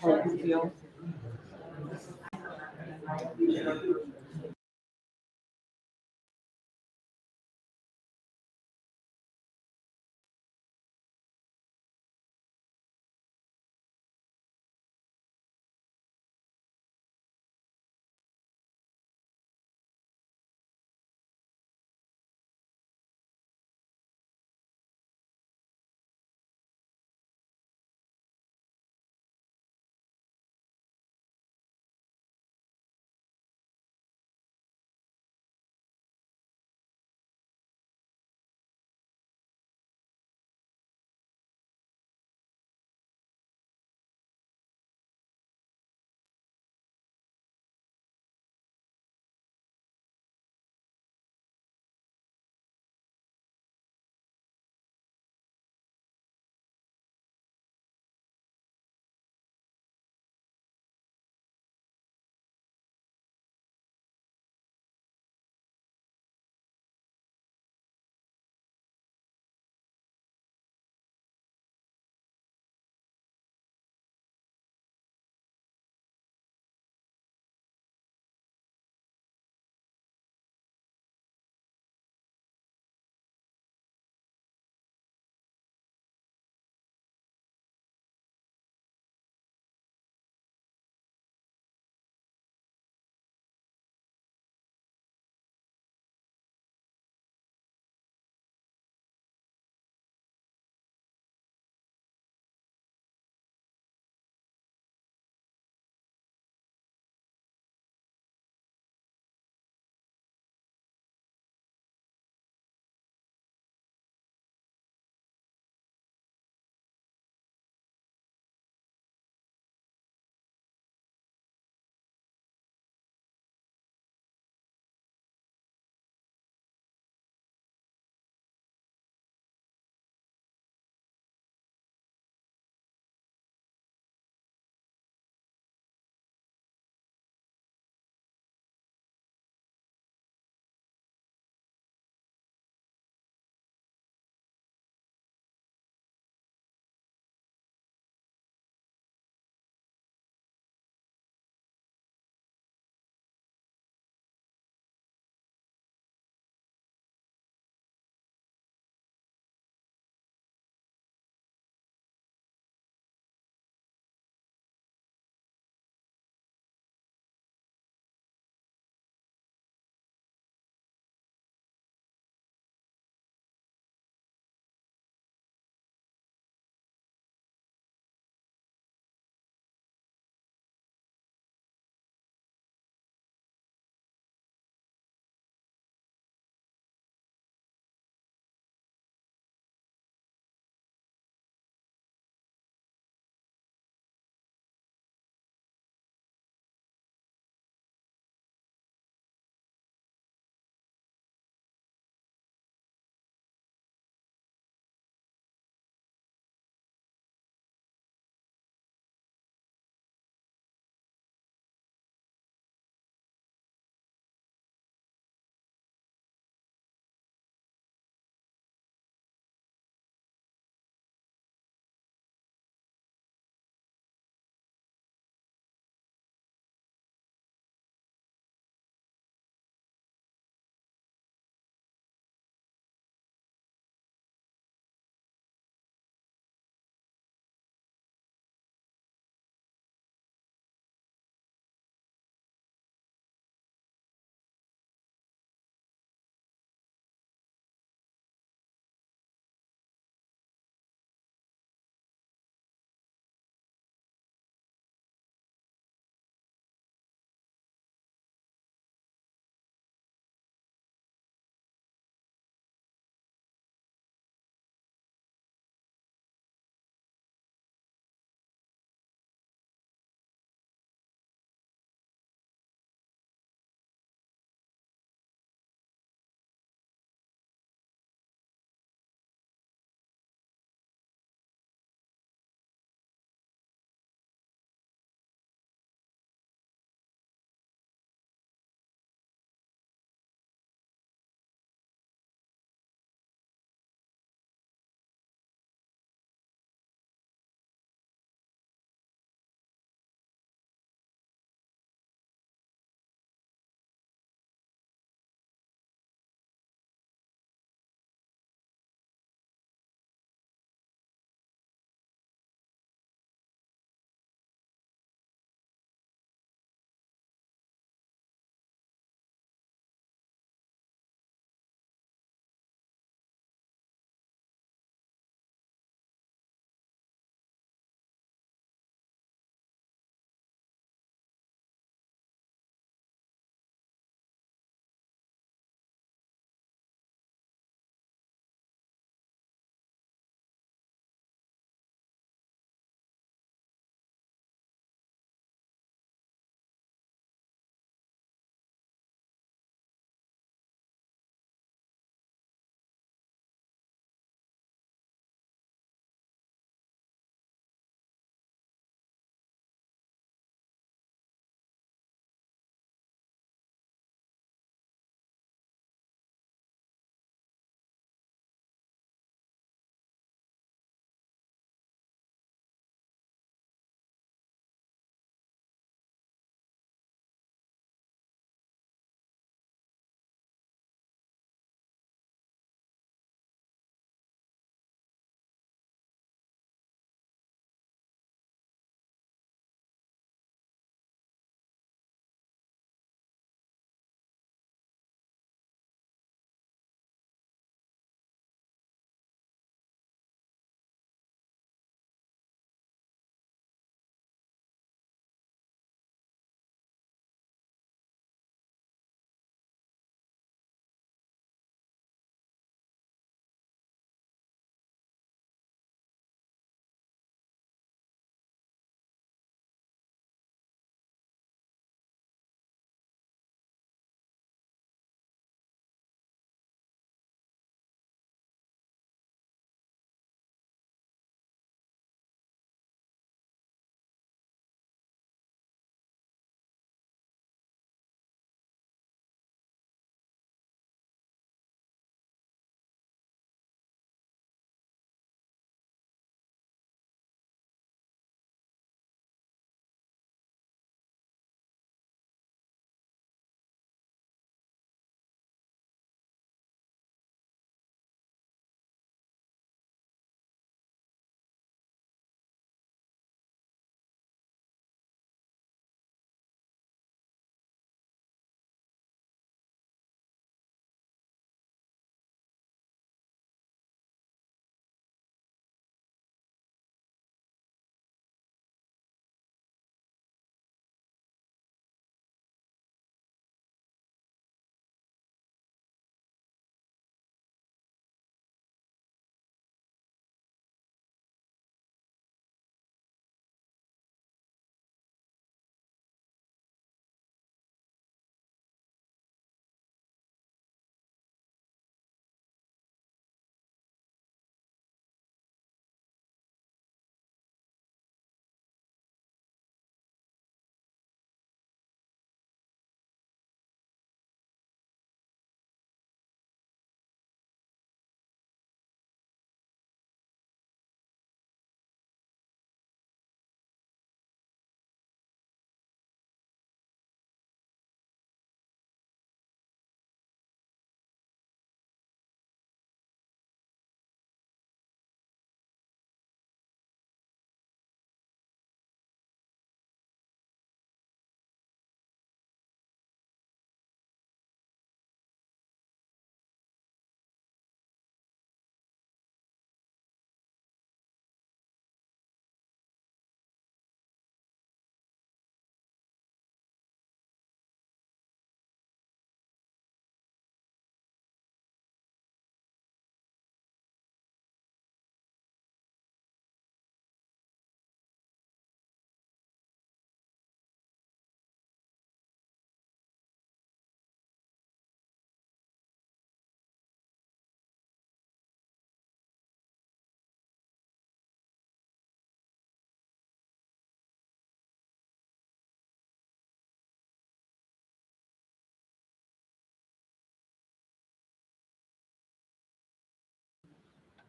How do you feel?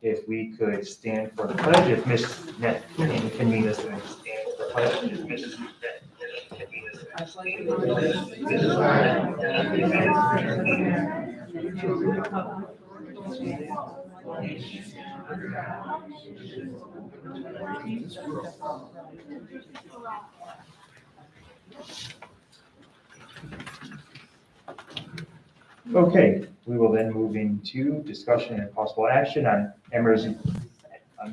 if we could stand for the pledge, if Ms. Netkin can meet us and stand for the pledge, if Ms. Netkin can meet us. Okay, we will then move into discussion and possible action on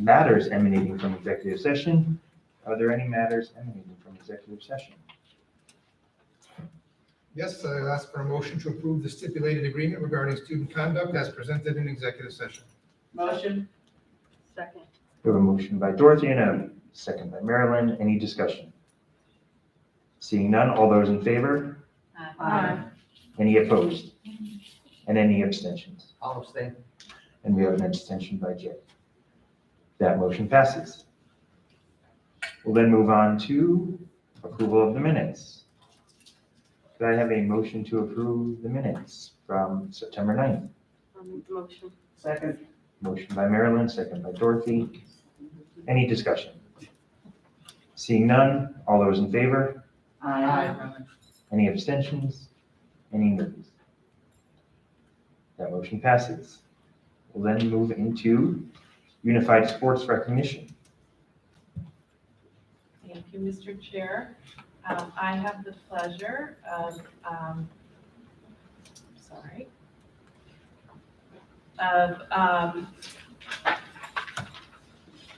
matters emanating from executive session. Are there any matters emanating from executive session? Yes, I ask for a motion to approve the stipulated agreement regarding student conduct as presented in executive session. Motion. Second. We have a motion by Dorothy and a second by Marilyn. Any discussion? Seeing none, all those in favor? Aye. Any opposed? And any abstentions? I'll abstain. And we have an abstention by Jay. That motion passes. We'll then move on to approval of the minutes. Could I have a motion to approve the minutes from September 9th? Motion. Second. Motion by Marilyn, second by Dorothy. Any discussion? Seeing none, all those in favor? Aye. Any abstentions? Any noes? That motion passes. We'll then move into unified sports recognition. Thank you, Mr. Chair. I have the pleasure of,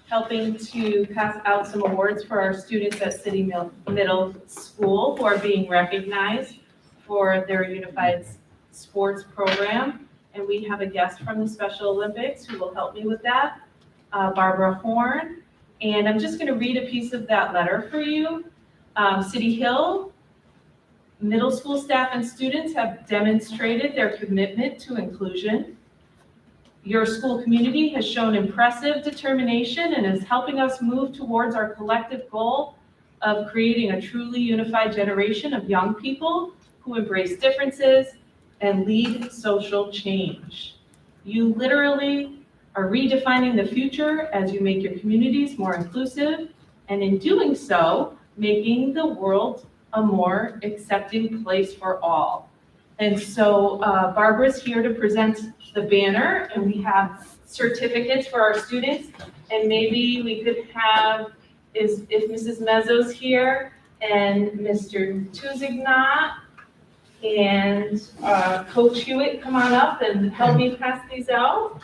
helping to pass out some awards for our students at City Middle School who are being recognized for their unified sports program. And we have a guest from the Special Olympics who will help me with that, Barbara Horn. And I'm just going to read a piece of that letter for you. City Hill middle school staff and students have demonstrated their commitment to inclusion. Your school community has shown impressive determination and is helping us move towards our collective goal of creating a truly unified generation of young people who embrace differences and lead social change. You literally are redefining the future as you make your communities more inclusive, and in doing so, making the world a more accepting place for all. And so Barbara's here to present the banner, and we have certificates for our students. And maybe we could have, if Mrs. Mezzo's here, and Mr. Tuzignat, and Coach Hewitt come on up and help me pass these out.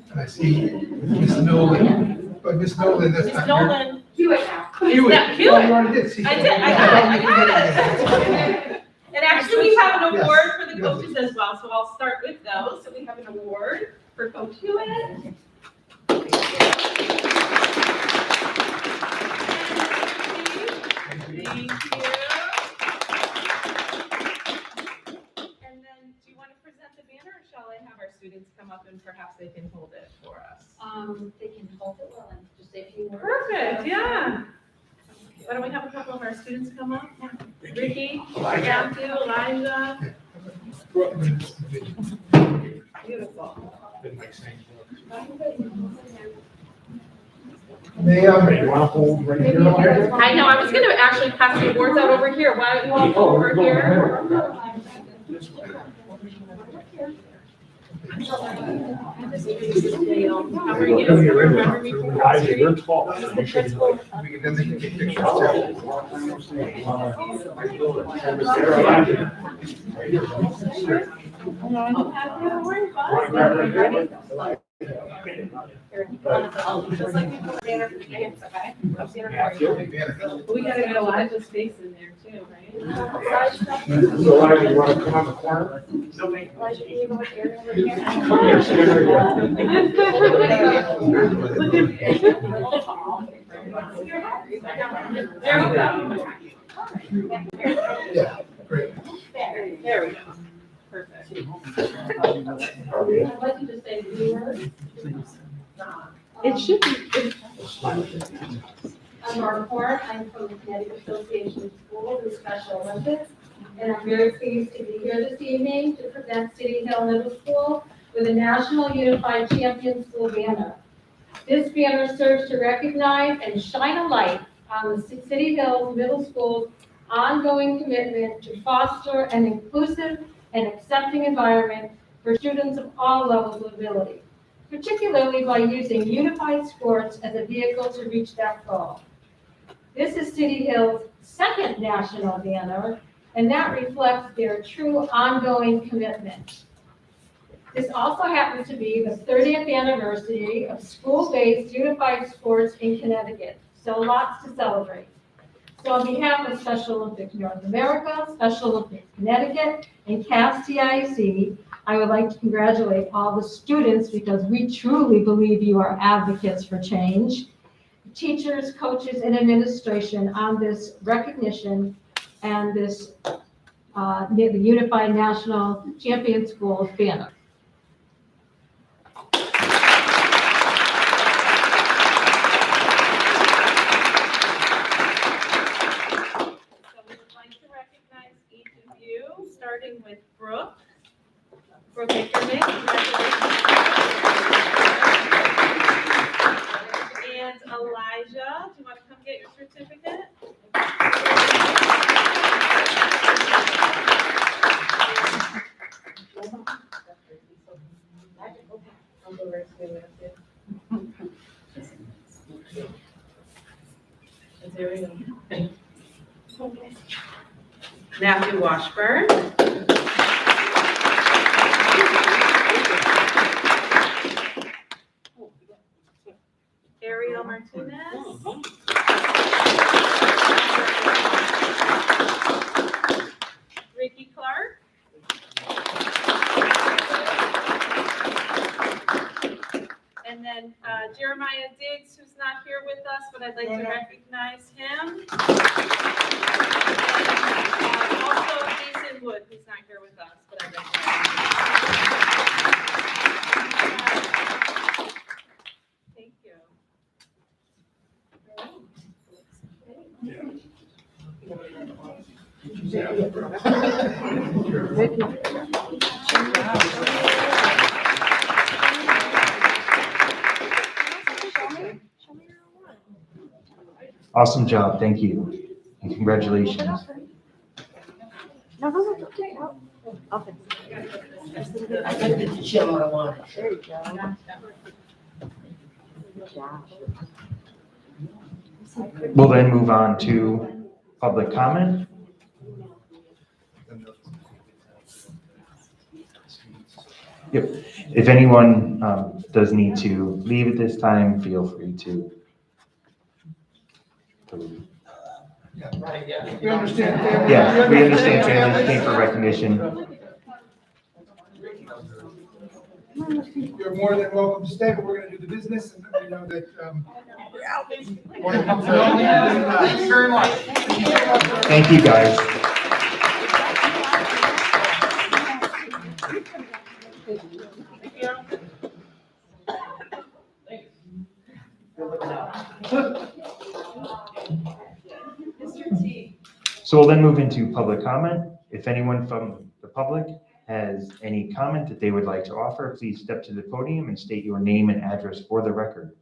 And I see Ms. Nolan, but Ms. Nolan, that's Ms. not Nolan. Hewitt now. Is that Oh, Hewitt? you already did. See, I did, I got it. And actually, we have an award for the coaches as well, so I'll start with those. So we have an award for Coach Hewitt. Thank you. And then, do you want to present the banner, or shall I have our students come up and perhaps they can hold it for us? They can hold it well and just say a few words. Perfect, yeah. Why don't we have a couple of our students come up? Ricky, Matthew, Elijah. Beautiful. Ma'am, you want to hold right here? I know, I was gonna actually pass the awards out over here. Why don't you all go over here? How are you? Remember me from last week? We can then they can get pictures Just like we put a banner for dance, okay? I'll see it for you. We gotta get Elijah's face in there too, right? So Elijah, you want to come on the corner? Elijah, can you go here over here? Come here, stand right There we go. Yeah, great. There we go. Perfect. I'd like you to say a few words. It should be. I'm Barbara Horn. I'm from the Connecticut Association of Schools and Special Olympics. And I'm very pleased to be here this evening to present City Hill Middle School with a National Unified Champion School banner. This banner serves to recognize and shine a light on the City Hills Middle School's ongoing commitment to foster an inclusive and accepting environment for students of all levels of ability, particularly by using unified sports as a vehicle to reach that goal. This is City Hill's second national banner, and that reflects their true ongoing commitment. This also happens to be the 30th anniversary of school-based unified sports in Connecticut, so lots to celebrate. So on behalf of Special Olympics North America, Special Olympics Connecticut, and CAS TIC, I would like to congratulate all the students because we truly believe you are advocates for change, teachers, coaches, and administration on this recognition and this the Unified National Champion Schools banner. Starting with Brooke. Brooke Ackerman, congratulations. And Elijah, do you want to come get your certificate? Matthew Washburn. Ariel Martinez. Ricky Clark. And then Jeremiah Diggs, who's not here with us, but I'd like to recognize him. Also Jason Wood, who's not here with us, but I'd like to thank you. Awesome job, thank you, and congratulations. No. Okay. I did the chill I wanted. There you go. Good job. We'll then move on to public comment. Yep, if anyone does need to leave at this time, feel free to leave. Yeah, right, yeah. We understand families. Yeah, we understand families came for recognition. You're more than welcome to stay, but we're gonna do the business, and we know that, Thank you very much. Thank you, guys. Mr. T. So we'll then move into public comment. If anyone from the public has any comment that they would like to offer, please step to the podium and state your name and address for the record.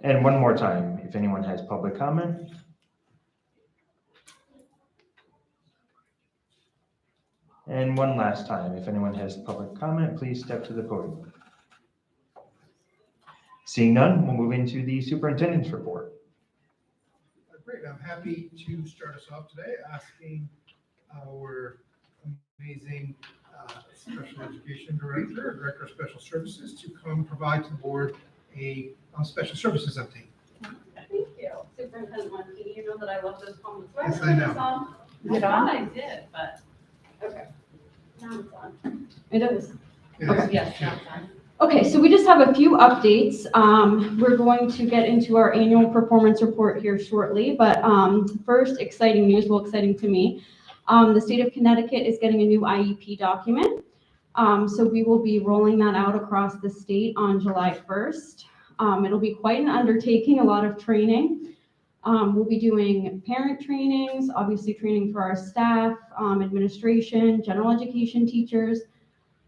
And one more time, if anyone has public comment. And one last time, if anyone has public comment, please step to the podium. Seeing none, we'll move into the superintendent's report. great, I'm happy to start us off today asking our amazing special education director of special services to come provide to the board a special services update. Thank you. Superintendent Markey, you know that I love this home as well. Yes, I know. I thought I did, but, okay. Now it's on. It is. Yes. Yes, now it's on. Okay, so we just have a few updates. We're going to get into our annual performance report here shortly, but first, exciting news, well, exciting to me. The state of Connecticut is getting a new IEP document. So we will be rolling that out across the state on July 1st. It'll be quite an undertaking, a lot of training. We'll be doing parent trainings, obviously training for our staff, administration, general education teachers.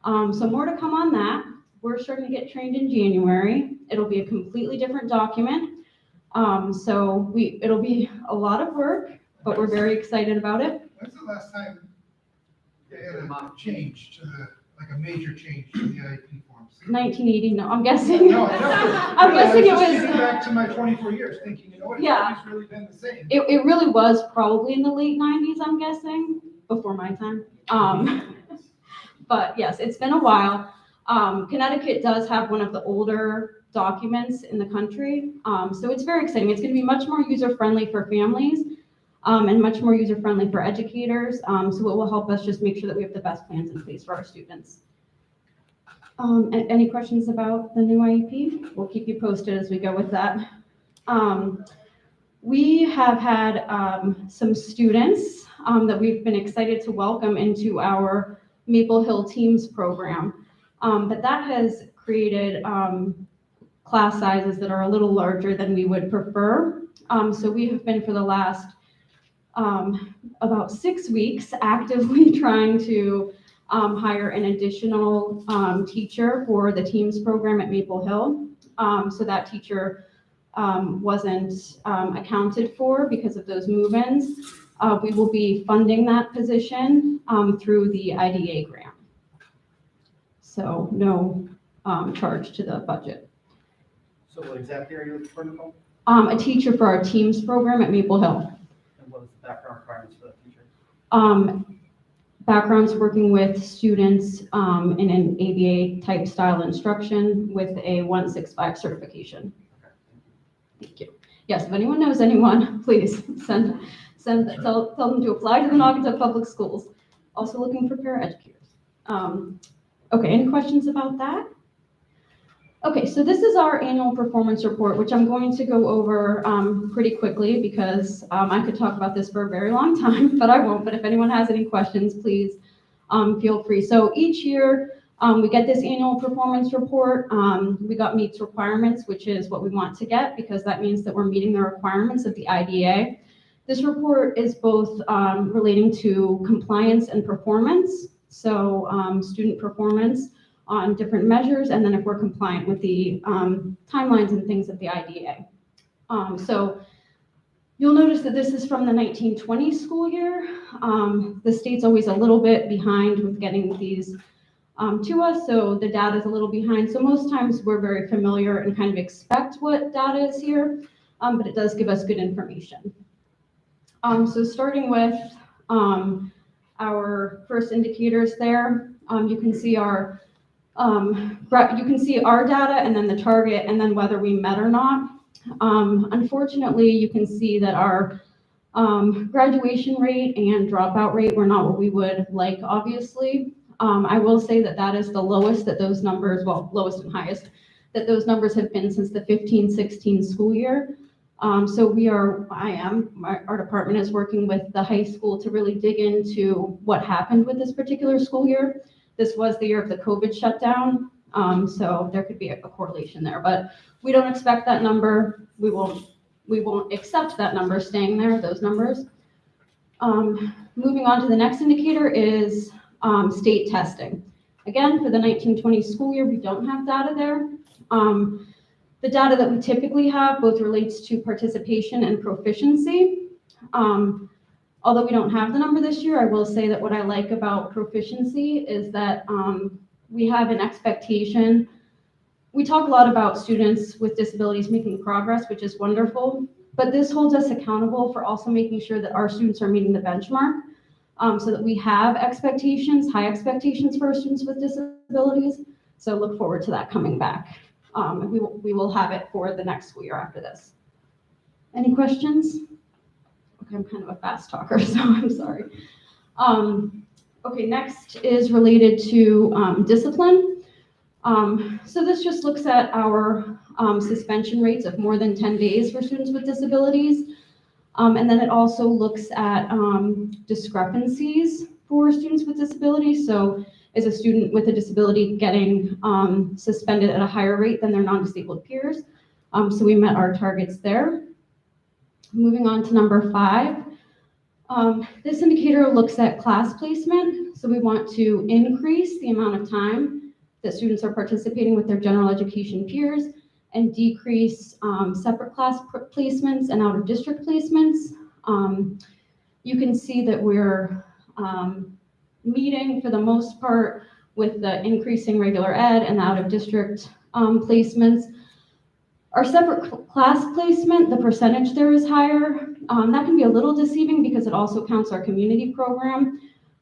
So more to come on that. We're starting to get trained in January. It'll be a completely different document. It'll be a lot of work, but we're very excited about it. When's the last time they had a change to a major change to the IEP forms? 1980, no, I'm guessing. No, I'm guessing it I was just was. thinking back to my 24 years, thinking, you know what, Yeah. it's really been the same. It really was probably in the late 90s, I'm guessing, before my time. But yes, it's been a while. Connecticut does have one of the older documents in the country. So it's very exciting. It's going to be much more user-friendly for families and much more user-friendly for educators. So it will help us just make sure that we have the best plans in place for our students. Any questions about the new IEP? We'll keep you posted as we go with that. We have had some students that we've been excited to welcome into our Maple Hill Teams program, but that has created class sizes that are a little larger than we would prefer. So we have been for the last about 6 weeks actively trying to hire an additional teacher for the Teams program at Maple Hill. So that teacher wasn't accounted for because of those move-ins. We will be funding that position through the IDA grant. So no charge to the budget. So what exactly are you looking for, Nicole? A teacher for our Teams program at Maple Hill. And what is the background requirements for that teacher? Background's working with students in an ABA type style instruction with a 165 certification. Okay. Thank you. Yes, if anyone knows anyone, please tell them to apply to the Naugatuck Public Schools. Also looking for paraeducators. Okay, any questions about that? Okay, so this is our annual performance report, which I'm going to go over pretty quickly because I could talk about this for a very long time, but I won't. But if anyone has any questions, please feel free. So each year we get this annual performance report. We got meets requirements, which is what we want to get because that means that we're meeting the requirements of the IDA. This report is both relating to compliance and performance, so student performance on different measures, and then if we're compliant with the timelines and things of the IDA. So you'll notice that this is from the 1920 school year. The state's always a little bit behind with getting these to us, so the data is a little behind. So most times we're very familiar and kind of expect what data is here, but it does give us good information. So starting with our first indicators there, you can see our data and then the target and then whether we met or not. Unfortunately, you can see that our graduation rate and dropout rate were not what we would like, obviously. I will say that that is the lowest that those numbers, well, lowest and highest, that those numbers have been since the 15-16 school year. So our department is working with the high school to really dig into what happened with this particular school year. This was the year of the COVID shutdown, so there could be a correlation there, but we don't expect that number. We won't accept that number staying there, those numbers. Moving on to the next indicator is state testing. Again, for the 1920 school year, we don't have data there. The data that we typically have both relates to participation and proficiency. Although we don't have the number this year, I will say that what I like about proficiency is that we have an expectation. We talk a lot about students with disabilities making progress, which is wonderful, but this holds us accountable for also making sure that our students are meeting the benchmark so that we have expectations, high expectations for our students with disabilities. So look forward to that coming back. We will have it for the next school year after this. Any questions? Okay, I'm kind of a fast talker, so I'm sorry. Okay, next is related to discipline. So this just looks at our suspension rates of more than 10 days for students with disabilities. And then it also looks at discrepancies for students with disabilities. So is a student with a disability getting suspended at a higher rate than their non-disabled peers? So we met our targets there. Moving on to number 5. This indicator looks at class placement. So we want to increase the amount of time that students are participating with their general education peers and decrease separate class placements and out-of-district placements. You can see that we're meeting for the most part with the increasing regular ed and the out-of-district placements. Our separate class placement, the percentage there is higher. That can be a little deceiving because it also counts our community program.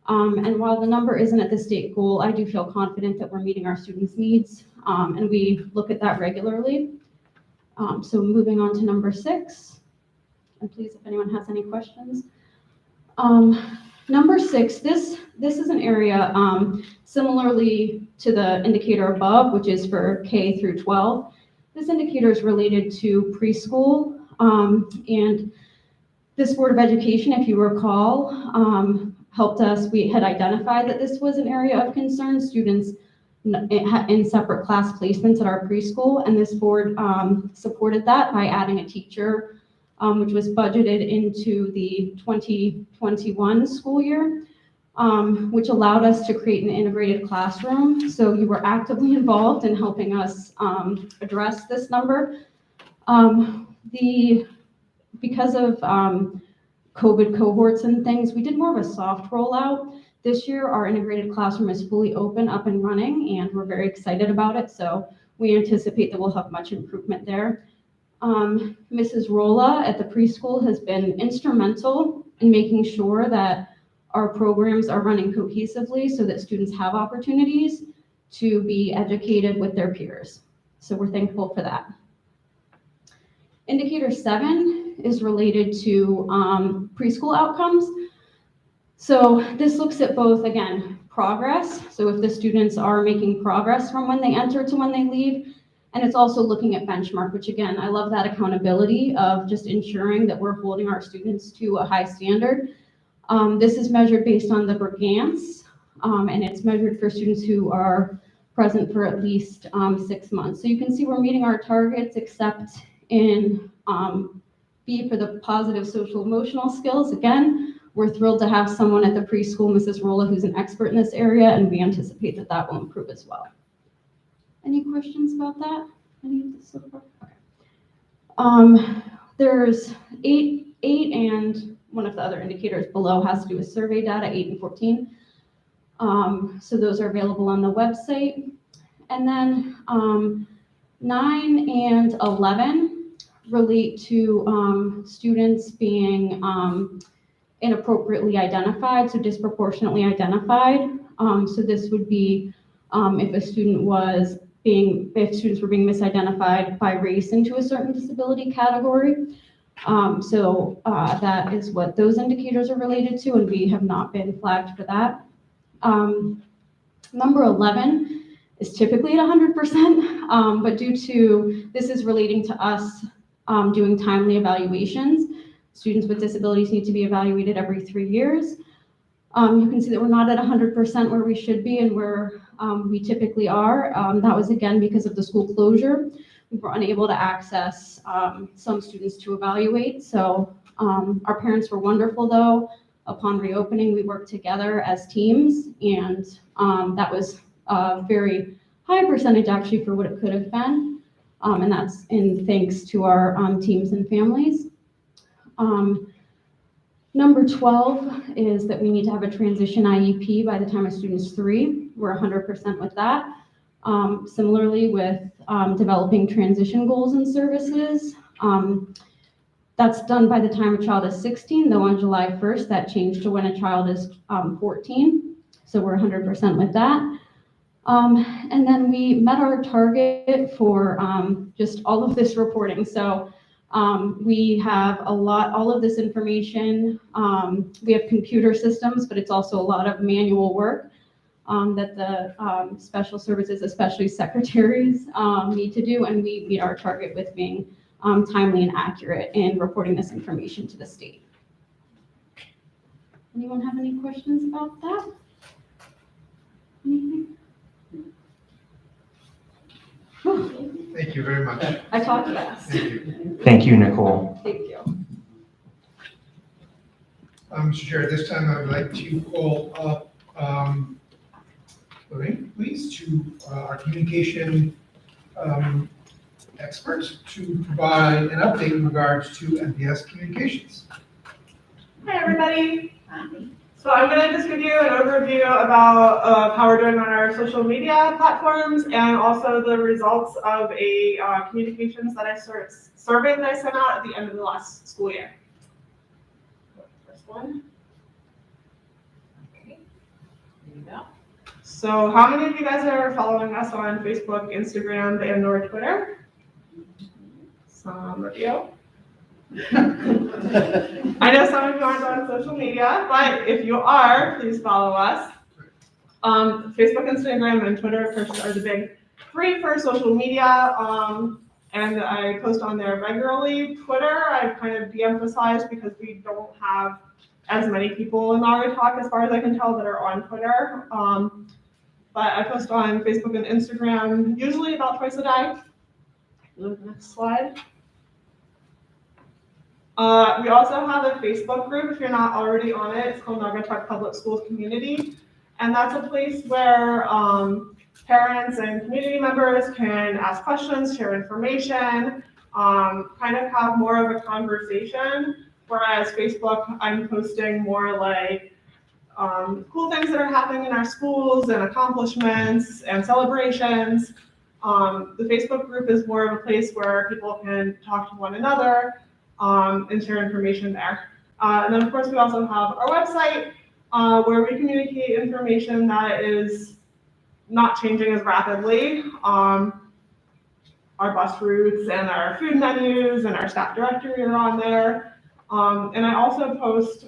And while the number isn't at the state goal, I do feel confident that we're meeting our students' needs, and we look at that regularly. So moving on to number 6, and please, if anyone has any questions. Number 6, this is an area similarly to the indicator above, which is for K through 12. This indicator is related to preschool, and this Board of Education, if you recall, helped us. We had identified that this was an area of concern, students in separate class placements at our preschool, and this board supported that by adding a teacher, which was budgeted into the 2021 school year, which allowed us to create an integrated classroom. So you were actively involved in helping us address this number. Because of COVID cohorts and things, we did more of a soft rollout. This year, our integrated classroom is fully open, up and running, and we're very excited about it. So we anticipate that we'll have much improvement there. Mrs. Rolla at the preschool has been instrumental in making sure that our programs are running cohesively so that students have opportunities to be educated with their peers. So we're thankful for that. Indicator 7 is related to preschool outcomes. So this looks at both, again, progress. So if the students are making progress from when they enter to when they leave, and it's also looking at benchmark, which again, I love that accountability of just ensuring that we're holding our students to a high standard. This is measured based on the Bergantz, and it's measured for students who are present for at least 6 months. So you can see we're meeting our targets except in B for the positive social emotional skills. Again, we're thrilled to have someone at the preschool, Mrs. Rolla, who's an expert in this area, and we anticipate that that will improve as well. Any questions about that? Any of this so far? Okay. There's 8 and one of the other indicators below has to do with survey data, 8 and 14. So those are available on the website. And then 9 and 11 relate to students being inappropriately identified, so disproportionately identified. So this would be if students were being misidentified by race into a certain disability category. So that is what those indicators are related to, and we have not been flagged for that. Number 11 is typically at 100%, but due to this is relating to us doing timely evaluations. Students with disabilities need to be evaluated every 3 years. You can see that we're not at 100% where we should be and where we typically are. That was again because of the school closure. We were unable to access some students to evaluate. So our parents were wonderful though. Upon reopening, we worked together as teams, and that was a very high percentage actually for what it could have been. And that's in thanks to our teams and families. Number 12 is that we need to have a transition IEP by the time a student's 3. We're 100% with that. Similarly with developing transition goals and services. That's done by the time a child is 16, though on July 1st, that changed to when a child is 14. So we're 100% with that. And then we met our target for just all of this reporting. So we have all of this information. We have computer systems, but it's also a lot of manual work that the special services, especially secretaries, need to do. And we meet our target with being timely and accurate in reporting this information to the state. Anyone have any questions about that? Anything? Thank you very much. I talked fast. Thank you. Thank you, Nicole. Thank you. Mr. Chair, at this time, I would like to call up, Lorraine, please, to our communication expert to provide an update in regards to MPS communications. Hi, everybody. So I'm going to just give you an overview about how we're doing on our social media platforms and also the results of a communications that survey that I sent out at the end of the last school year. First one. Okay, here you go. So how many of you guys are following us on Facebook, Instagram, and or Twitter? Some of you. I know some of you aren't on social media, but if you are, please follow us. Facebook, Instagram, and Twitter, of course, are the big three for social media, and I post on there regularly. Twitter, I've kind of de-emphasized because we don't have as many people in Naugatuck, as far as I can tell, that are on Twitter. But I post on Facebook and Instagram usually about twice a day. Next slide. We also have a Facebook group, if you're not already on it. It's called Naugatuck Public Schools Community. And that's a place where parents and community members can ask questions, share information, kind of have more of a conversation. Whereas Facebook, I'm posting more like cool things that are happening in our schools and accomplishments and celebrations. The Facebook group is more of a place where people can talk to one another and share information there. And then of course we also have our website where we communicate information that is not changing as rapidly. Our bus routes and our food menus and our staff directory are on there. And I also post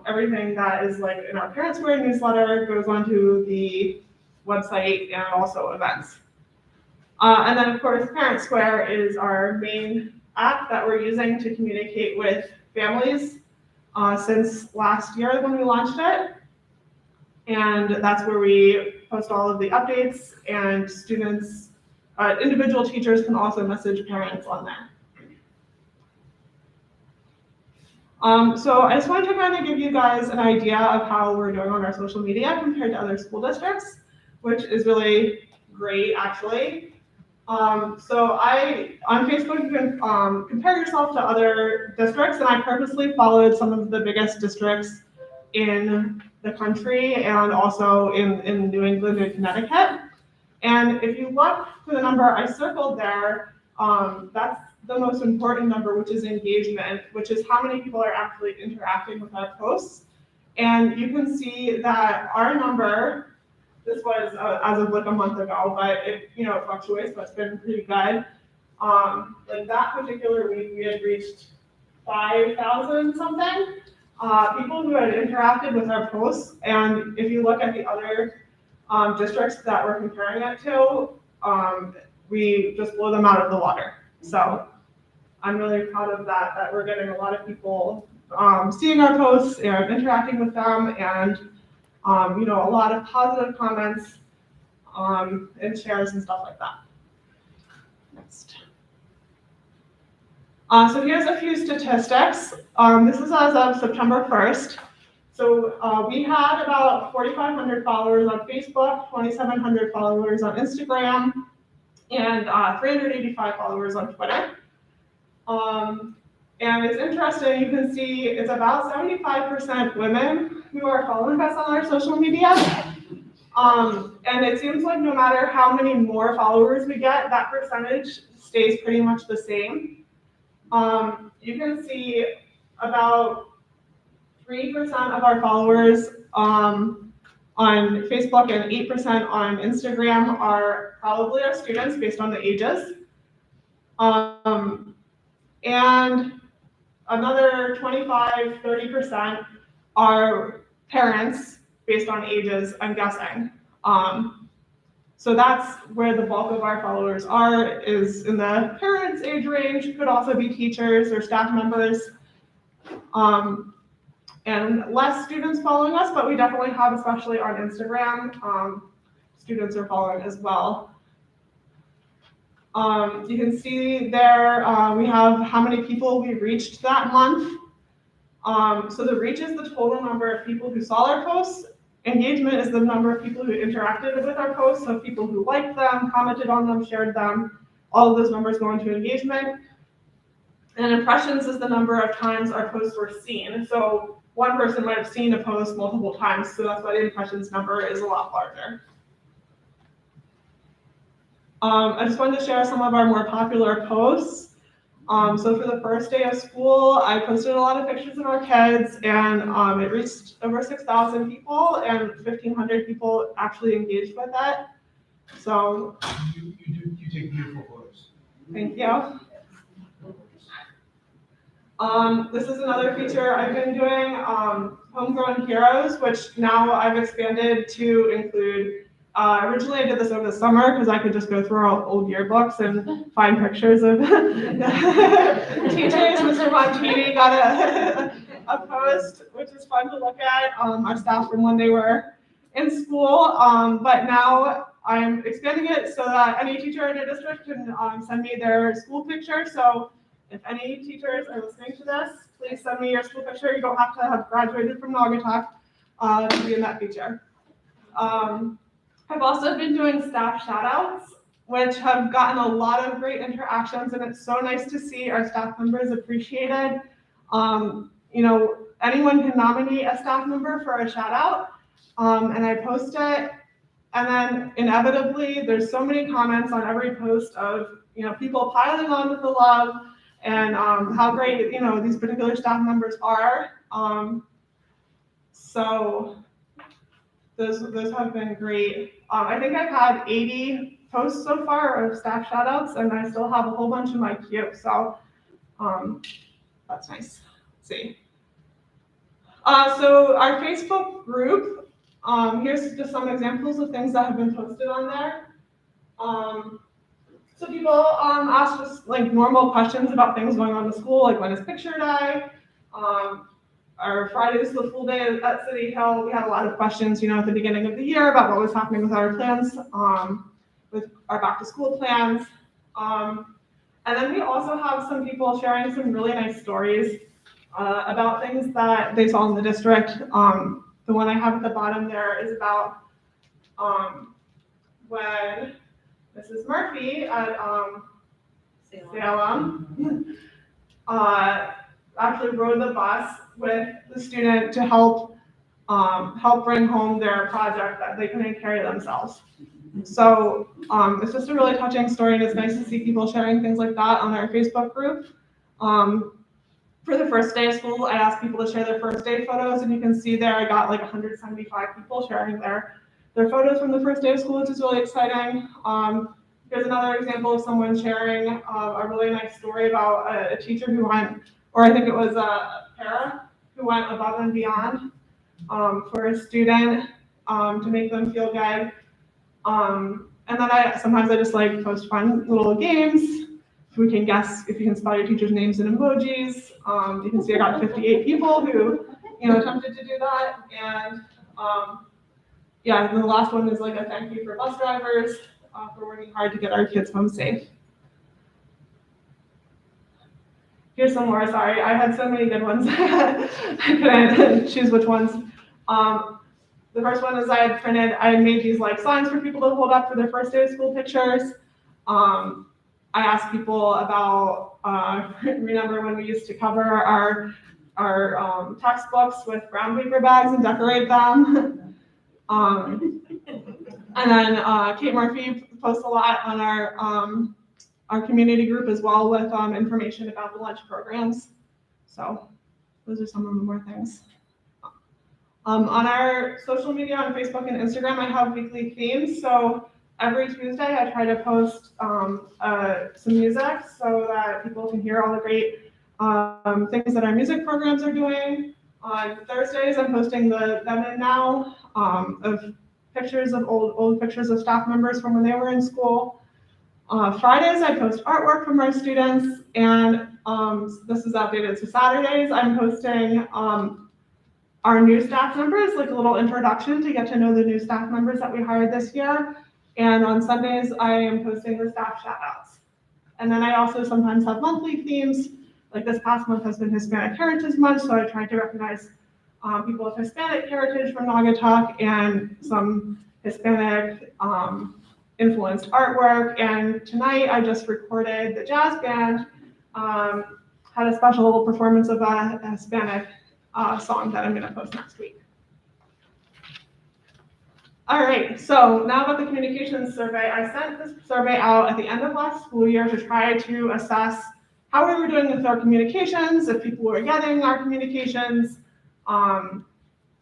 everything that is like in our Parent Square newsletter goes onto the website and also events. And then of course Parent Square is our main app that we're using to communicate with families since last year when we launched it. And that's where we post all of the updates, and students, individual teachers can also message parents on there. So I just wanted to kind of give you guys an idea of how we're doing on our social media compared to other school districts, which is really great actually. So on Facebook, you can compare yourself to other districts, and I purposely followed some of the biggest districts in the country and also in New England and Connecticut. And if you look for the number I circled there, that's the most important number, which is engagement, which is how many people are actually interacting with our posts. And you can see that our number, this was as of like a month ago, but it fluctuates, but it's been pretty good. Like that particular week, we had reached 5,000 something people who had interacted with our posts. And if you look at the other districts that we're comparing it to, we just blow them out of the water. So I'm really proud of that we're getting a lot of people seeing our posts and interacting with them, and a lot of positive comments and shares and stuff like that. Next. So here's a few statistics. This is as of September 1st. So we had about 4,500 followers on Facebook, 2,700 followers on Instagram, and 385 followers on Twitter. And it's interesting, you can see it's about 75% women who are following us on our social media. And it seems like no matter how many more followers we get, that percentage stays pretty much the same. You can see about 3% of our followers on Facebook and 8% on Instagram are probably our students based on the ages. And another 25-30% are parents based on ages, I'm guessing. So that's where the bulk of our followers are, is in the parents' age range, could also be teachers or staff members. And less students following us, but we definitely have, especially on Instagram, students are following as well. You can see there we have how many people we reached that month. So the reach is the total number of people who saw our posts. Engagement is the number of people who interacted with our posts, so people who liked them, commented on them, shared them. All of those numbers go into engagement. And impressions is the number of times our posts were seen. So one person might have seen a post multiple times, so that's why the impressions number is a lot larger. I just wanted to share some of our more popular posts. So for the first day of school, I posted a lot of pictures of our kids, and it reached over 6,000 people, and 1,500 people actually engaged with it. So You take beautiful photos. thank you. This is another feature I've been doing, Homegrown Heroes, which now I've expanded to include. Originally I did this over the summer because I could just go through our old yearbooks and find pictures of teachers. Mr. Montini got a post, which is fun to look at, our staff from when they were in school. But now I'm expanding it so that any teacher in a district can send me their school picture. So if any teachers are listening to this, please send me your school picture. You don't have to have graduated from Naugatuck to be in that feature. I've also been doing staff shout-outs, which have gotten a lot of great interactions, and it's so nice to see our staff members appreciated. You know, anyone can nominate a staff member for a shout-out, and I post it, and then inevitably, there's so many comments on every post of, you know, people piling on with the love, and how great, you know, these particular staff members are. So those have been great. I think I've had 80 posts so far of staff shout-outs, and I still have a whole bunch in my queue, so that's nice. Let's see. So our Facebook group, here's just some examples of things that have been posted on there. So people ask us like normal questions about things going on in school, like when is picture day? Our Friday's the full day at City Hill. We had a lot of questions, you know, at the beginning of the year about what was happening with our plans, with our back to school plans. And then we also have some people sharing some really nice stories about things that they saw in the district. The one I have at the bottom there is about when Mrs. Murphy at Salem actually rode the bus with the student to help bring home their project that they couldn't carry themselves. So it's just a really touching story, and it's nice to see people sharing things like that on our Facebook group. For the first day of school, I asked people to share their first day photos, and you can see there I got like 175 people sharing their photos from the first day of school, which is really exciting. Here's another example of someone sharing a really nice story about a teacher who went, or I think it was a para, who went above and beyond for a student to make them feel good. And then sometimes I just like post fun little games. We can guess if you can spell your teacher's names in emojis. You can see I got 58 people who, you know, attempted to do that. And yeah, and the last one is like a thank you for bus drivers for working hard to get our kids home safe. Here's some more, sorry, I had so many good ones. I couldn't choose which ones. The first one is I had made these like signs for people to hold up for their first day of school pictures. I asked people about, remember when we used to cover our textbooks with brown paper bags and decorate them. And then Kate Murphy posts a lot on our community group as well with information about the lunch programs. So those are some of the more things. On our social media, on Facebook and Instagram, I have weekly themes. So every Tuesday, I try to post some music so that people can hear all the great things that our music programs are doing. On Thursdays, I'm posting the then and now of pictures of old pictures of staff members from when they were in school. Fridays, I post artwork from our students, and this is updated. So Saturdays, I'm posting our new staff members, like a little introduction to get to know the new staff members that we hired this year. And on Sundays, I am posting the staff shout outs. And then I also sometimes have monthly themes. like this past month has been Hispanic Heritage Month, so I tried to recognize people of Hispanic heritage from Naugatuck and some Hispanic influenced artwork. And tonight I just recorded the jazz band, had a special little performance of a Hispanic song that I'm gonna post next week. All right, so now about the communications survey. I sent this survey out at the end of last school year to try to assess how we were doing with our communications, if people were getting our communications,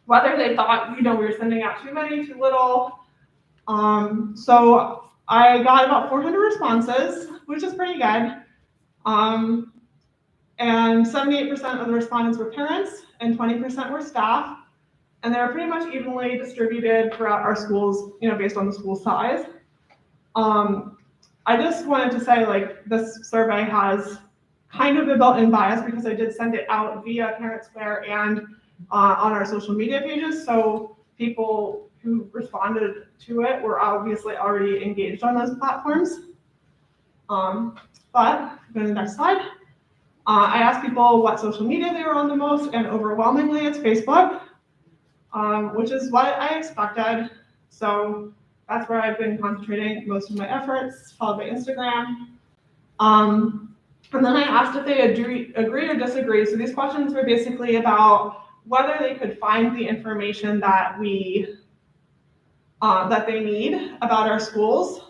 whether they thought, we were sending out too many, too little. So I got about 400 responses, which is pretty good. And 78% of the respondents were parents and 20% were staff. And they were pretty much evenly distributed throughout our schools, based on the school size. I just wanted to say, this survey has kind of a built-in bias because I did send it out via Parent Square and on our social media pages. So people who responded to it were obviously already engaged on those platforms. But go to the next slide. I asked people what social media they were on the most, and overwhelmingly it's Facebook, which is what I expected. So that's where I've been concentrating most of my efforts, followed by Instagram. And then I asked if they agree or disagree. So these questions were basically about whether they could find the information that that they need about our schools.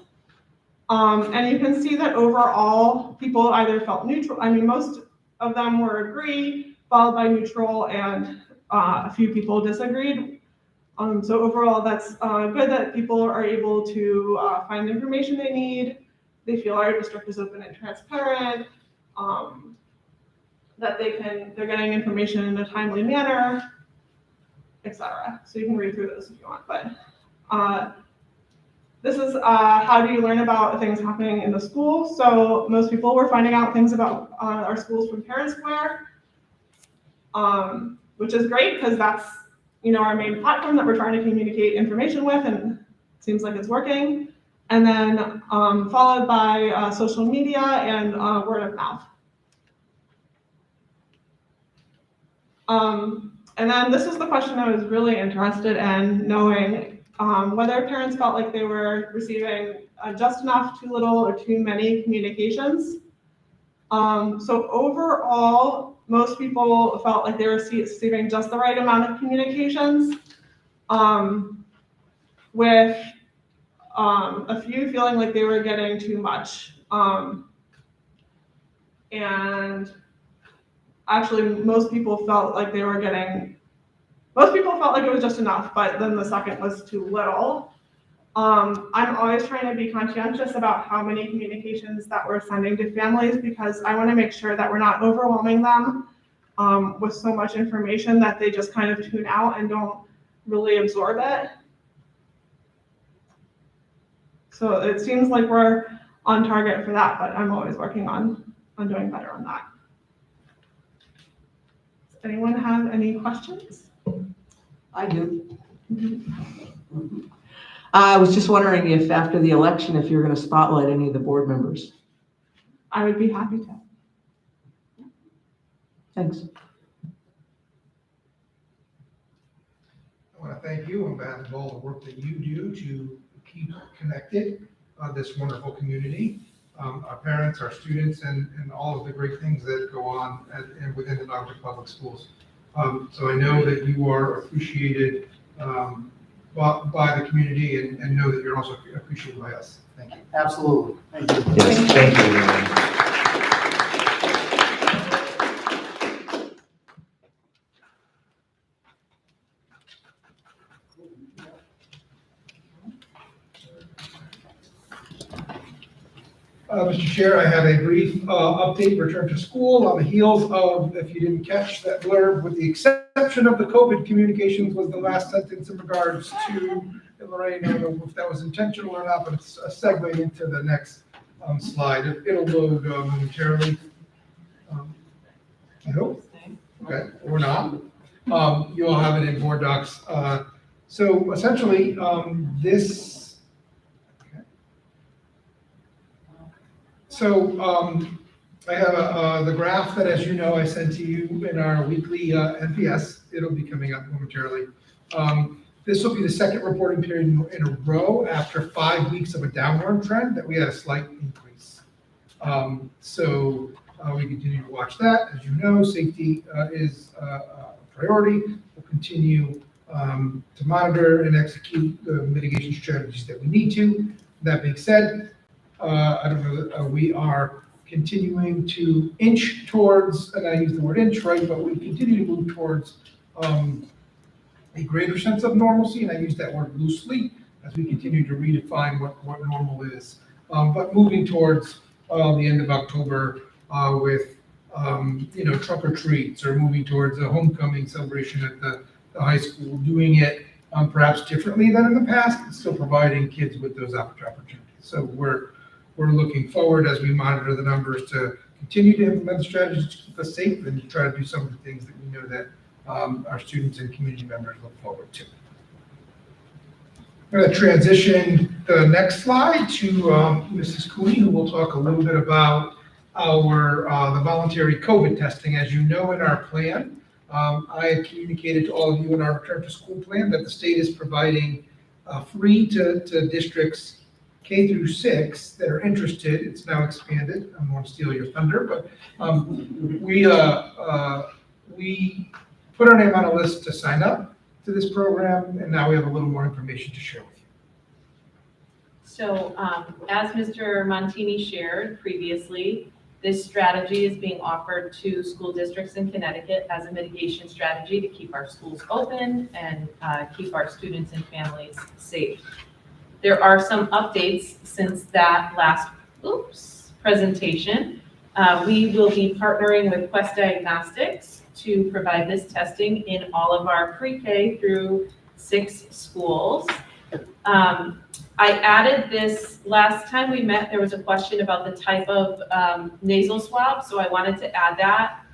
And you can see that overall, people either felt neutral. Most of them were agree, followed by neutral, and a few people disagreed. So overall, that's good that people are able to find the information they need. They feel our district is open and transparent, that they're getting information in a timely manner, etc. So you can read through those if you want, but this is how do you learn about things happening in the school. So most people were finding out things about our schools from Parent Square, which is great because that's our main platform that we're trying to communicate information with, and it seems like it's working. And then followed by social media and word of mouth. And then this is the question I was really interested in knowing whether parents felt like they were receiving just enough, too little, or too many communications. So overall, most people felt like they were receiving just the right amount of communications, with a few feeling like they were getting too much. And actually, most people felt like it was just enough, but then the second was too little. I'm always trying to be conscientious about how many communications that we're sending to families, because I want to make sure that we're not overwhelming them with so much information that they just kind of tune out and don't really absorb it. So it seems like we're on target for that, but I'm always working on doing better on that. Does anyone have any questions? I do. I was just wondering if after the election, if you're going to spotlight any of the board members. I would be happy to. Thanks. I want to thank you on behalf of all the work that you do to keep connected this wonderful community, our parents, our students, and all of the great things that go on within the Naugatuck Public Schools. So I know that you are appreciated by the community, and know that you're also appreciated by us. Thank you. Absolutely. Thank you. Yes, thank you. Mr. Chair, I have a brief update, return to school on the heels of, if you didn't catch that blurb, with the exception of the COVID communications was the last sentence in regards to Lorraine. I don't know if that was intentional or not, but it's a segue into the next slide. It'll load momentarily. I hope. Okay, or not. You'll have it in board docs. So essentially, I have the graph that, as you know, I sent to you in our weekly NPS. It'll be coming up momentarily. This will be the second reporting period in a row after 5 weeks of a downward trend that we had a slight increase. So we continue to watch that. As you know, safety is a priority. We'll continue to monitor and execute the mitigation strategies that we need to. That being said, I don't know that we are continuing to inch towards, and I use the word inch, right, but we continue to move towards a greater sense of normalcy, and I use that word loosely as we continue to redefine what normal is. But moving towards the end of October with, trunk or treats, or moving towards a homecoming celebration at the high school, doing it perhaps differently than in the past, and still providing kids with those opportunities. So we're looking forward as we monitor the numbers to continue to implement the strategies to keep us safe and to try to do some of the things that we know that our students and community members look forward to. I'm going to transition the next slide to Mrs. Cooney, who will talk a little bit about the voluntary COVID testing. As you know, in our plan, I had communicated to all of you in our return to school plan that the state is providing free to districts K through 6 that are interested. It's now expanded. I don't want to steal your thunder, but we put our name on a list to sign up to this program, and now we have a little more information to share with you. So as Mr. Montini shared previously, this strategy is being offered to school districts in Connecticut as a mitigation strategy to keep our schools open and keep our students and families safe. There are some updates since that last presentation. We will be partnering with Quest Diagnostics to provide this testing in all of our pre-K through 6 schools. I added this, last time we met, there was a question about the type of nasal swab, so I wanted to add that.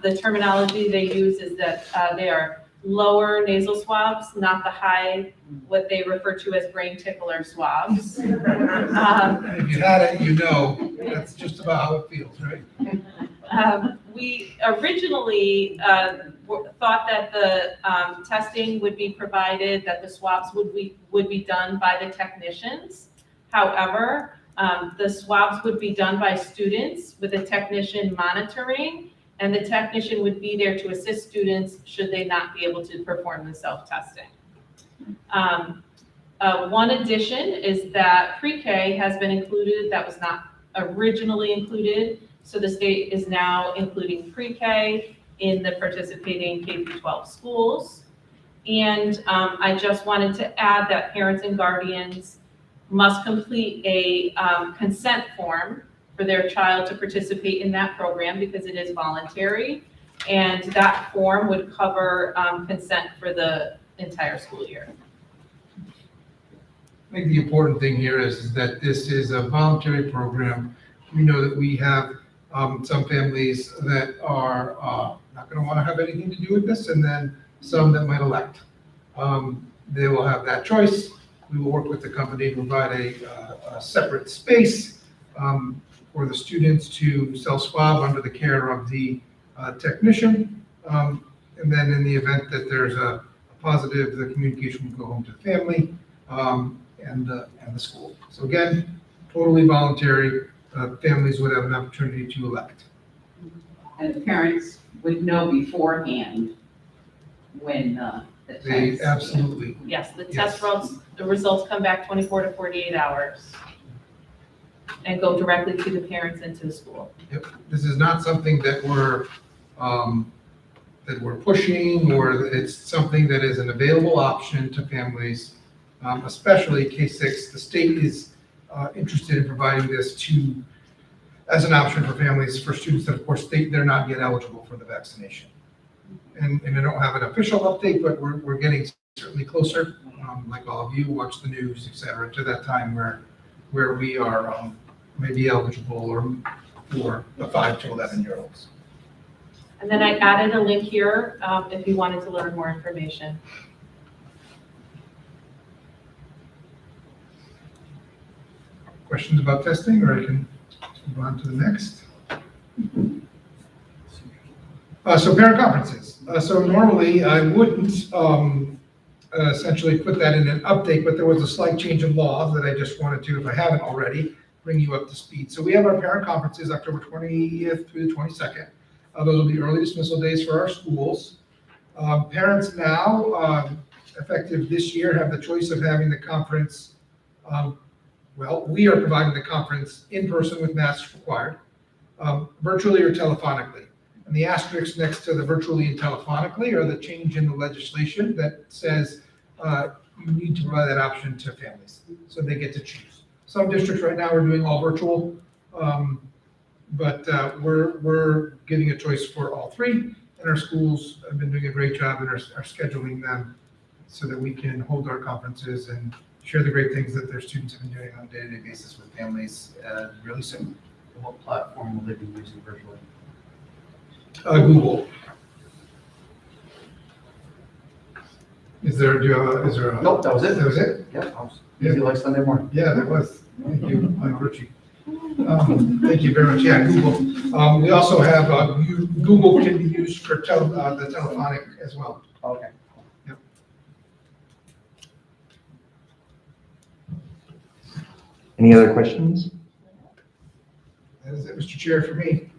The terminology they use is that they are lower nasal swabs, not the high, what they refer to as brain tickler swabs. If you had it, you know, that's just about how it feels, right? We originally thought that the testing would be provided, that the swabs would be done by the technicians. However, the swabs would be done by students with a technician monitoring, and the technician would be there to assist students should they not be able to perform the self-testing. One addition is that pre-K has been included, that was not originally included, so the state is now including pre-K in the participating K-12 schools. And I just wanted to add that parents and guardians must complete a consent form for their child to participate in that program because it is voluntary. And that form would cover consent for the entire school year. I think the important thing here is that this is a voluntary program. We know that we have some families that are not going to want to have anything to do with this, and then some that might elect. They will have that choice. We will work with the company to provide a separate space for the students to self-swab under the care of the technician. And then in the event that there's a positive, the communication will go home to the family and the school. So again, totally voluntary. Families would have an opportunity to elect. And the parents would know beforehand when the They test. absolutely. Yes, the test results come back 24 to 48 hours and go directly to the parents and to the school. Yep. This is not something that we're pushing, or it's something that is an available option to families, especially K-6. The state is interested in providing this as an option for families, for students that, of course, they're not yet eligible for the vaccination. And I don't have an official update, but we're getting certainly closer. Like all of you, watch the news, et cetera, to that time where we are maybe eligible or for the 5 to 11-year-olds. And then I added a link here if you wanted to learn more information. Questions about testing, or I can move on to the next? So parent conferences. So normally I wouldn't essentially put that in an update, but there was a slight change in law that I just wanted to, if I haven't already, bring you up to speed. So we have our parent conferences October 20th through the 22nd. Those will be early dismissal days for our schools. Parents now, effective this year, have the choice of having the conference. Well, we are providing the conference in person with masks required, virtually or telephonically. And the asterisks next to the virtually and telephonically are the change in the legislation that says you need to provide that option to families, so they get to choose. Some districts right now are doing all virtual, but we're giving a choice for all three, and our schools have been doing a great job and are scheduling them so that we can hold our conferences and share the great things that their students have been doing on a day-to-day basis with families really soon. What platform will they be using virtually? Google. Is there a? Nope, that was it. That was it? Yep, I was easy like Sunday morning. Yeah, that was. Thank you, Mike Ritchie. Thank you very much. Yeah, Google. We also have, Google can be used for the telephonic as well. Okay. Yep. Any other questions? That is it, Mr. Chair, for me.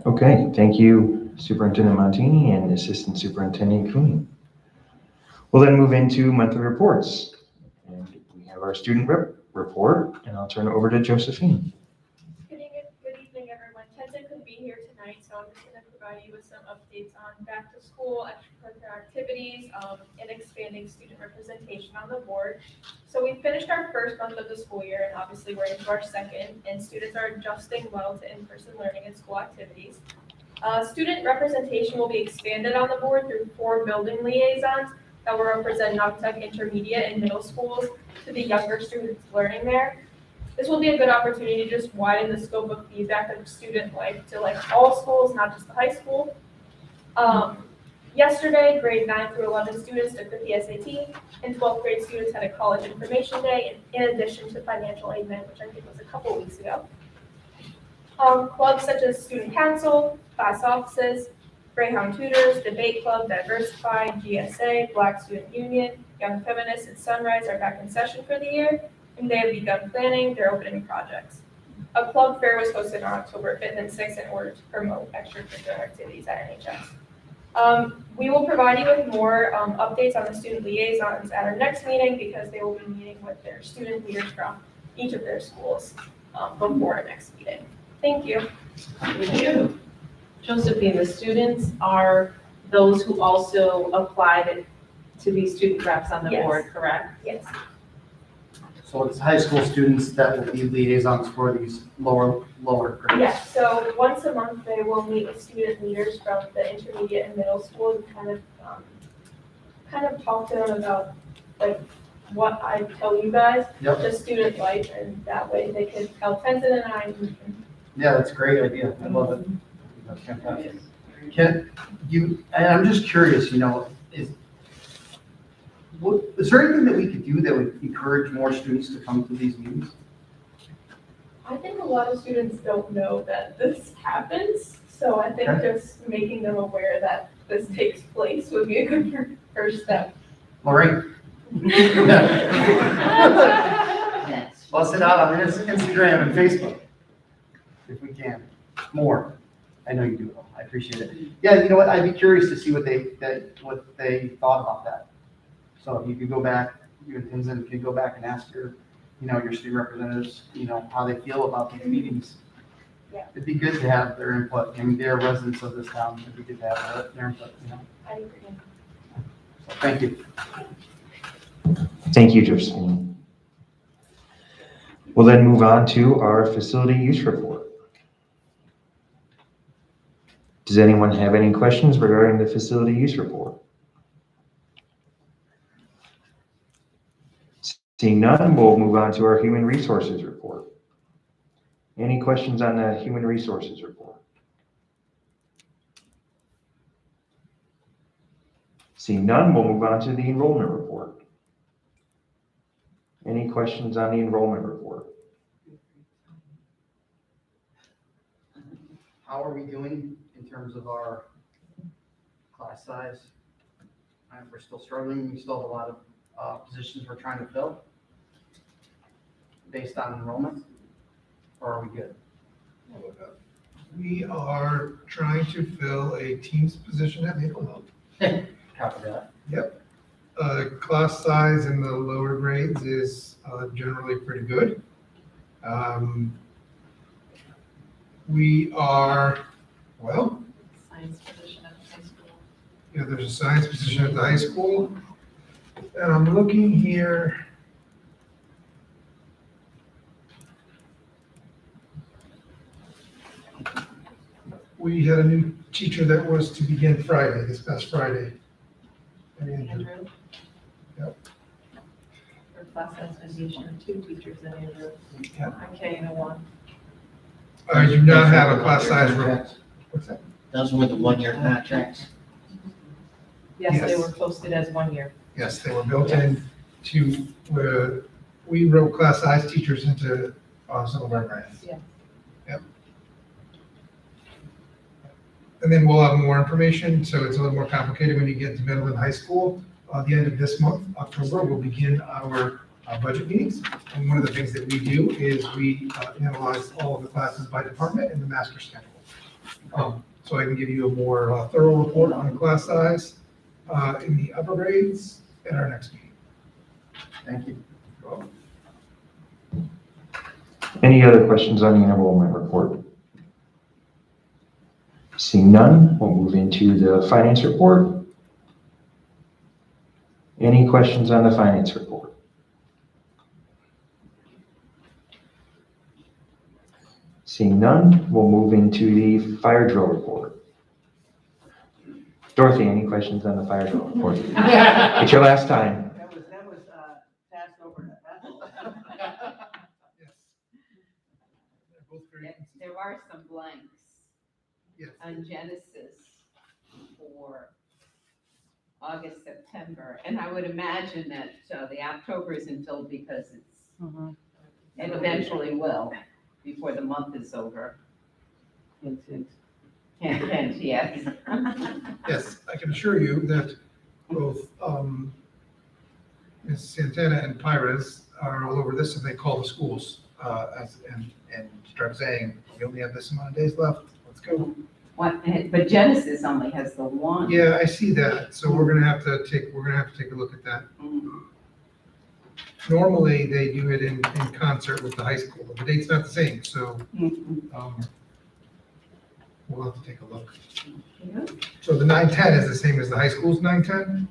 Okay, thank you, Superintendent Montini and Assistant Superintendent Cooney. We'll then move into monthly reports. And we have our student rep report, and I'll turn it over to Josephine. Good evening, everyone. Kenton couldn't be here tonight, so I'm just going to provide you with some updates on back to school, extracurricular activities, and expanding student representation on the board. So we finished our first month of the school year, and obviously we're into our second, and students are adjusting well to in-person learning and school activities. Student representation will be expanded on the board through 4 building liaisons that will represent Naugatuck intermediate and middle schools to the younger students learning there. This will be a good opportunity to just widen the scope of feedback of student life to all schools, not just the high school. Yesterday, grade 9 through 11 students took the PSAT, and 12th grade students had a college information day in addition to financial aid night, which I think was a couple weeks ago. Clubs such as student council, class offices, Greyhound Tutors, Debate Club, Diversify, GSA, Black Student Union, Young Feminists, and Sunrise are back in session for the year, and they have begun planning their opening projects. A club fair was hosted on October 5th and 6th in order to promote extracurricular activities at NHS. We will provide you with more updates on the student liaisons at our next meeting because they will be meeting with their student leaders from each of their schools before our next meeting. Thank you. Thank you. Josephine, the students are those who also applied to be student reps on the Yes. board, correct? Yes. So it's high school students that will be liaisons for these lower grades? Yes, so once a month, they will meet with student leaders from the intermediate and middle school and kind of talk to them about what I tell you guys, Yep. just student life, and that way they can help Kenton and I. Yeah, that's a great idea. I love it. That's fantastic. And I'm just curious, is there anything that we could do that would encourage more students to come to these meetings? I think a lot of students don't know that this happens, so I think Okay. just making them aware that this takes place would be a good first step. Lorraine? Bust it out on Instagram and Facebook, if we can. More. I know you do it all. I appreciate it. Yeah, you know what? I'd be curious to see what they thought about that. So if you could go back, you and Tenzin could go back and ask your student representatives, how they feel about these meetings. Yeah. It'd be good to have their input. I mean, they're residents of this town. It'd be good to have their input, I agree. So thank you. Thank you, Josephine. We'll then move on to our facility use report. Does anyone have any questions regarding the facility use report? Seeing none, we'll move on to our human resources report. Any questions on the human resources report? Seeing none, we'll move on to the enrollment report. Any questions on the enrollment report? how are we doing in terms of our class size? We're still struggling, we still have a lot of positions we're trying to fill based on enrollment, or are we good? We are trying to fill a team's position at Maple Hill. Copy that. Yep. Class size in the lower grades is generally pretty good. We are, well, Science position at the high school. yeah, there's a science position at the high school. And I'm looking here. We had a new teacher that was to begin Friday, this past Friday. Andrew? Yep. For class size foundation, 2 teachers in Andrew. Yep. Okay, and a 1. I do not have a class size room. What's that? Those were the one-year contracts. Yes, they Yes. were posted as 1 year. Yes, they were built in to, where we wrote class size teachers into some of our grants. Yeah. Yep. And then we'll have more information, so it's a little more complicated when you get to middle and high school. The end of this month, October, we'll begin our budget meetings. And one of the things that we do is we analyze all of the classes by department in the master schedule. So I can give you a more thorough report on class size in the upper grades at our next meeting. Thank you. Any other questions on the enrollment report? Seeing none, we'll move into the finance report. Any questions on the finance report? Seeing none, we'll move into the fire drill report. Dorothy, any questions on the fire drill report? It's your last time. That was passed over. Yes. They're both very Yes, consistent. there are some blanks Yes. on Genesis for August, September, and I would imagine that the October isn't filled because it eventually will, before the month is over. Hint, hint. Hint, hint, yes. Yes, I can assure you that both Ms. Santana and Pires are all over this, and they call the schools and start saying, we only have this amount of days left, let's go. What, but Genesis only has the 1. Yeah, I see that, so we're gonna have to take a look at that. Mhm. Normally, they do it in concert with the high school, the date's not the same, so we'll have to take a look. Yeah. So the 9-10 is the same as the high school's 9-10?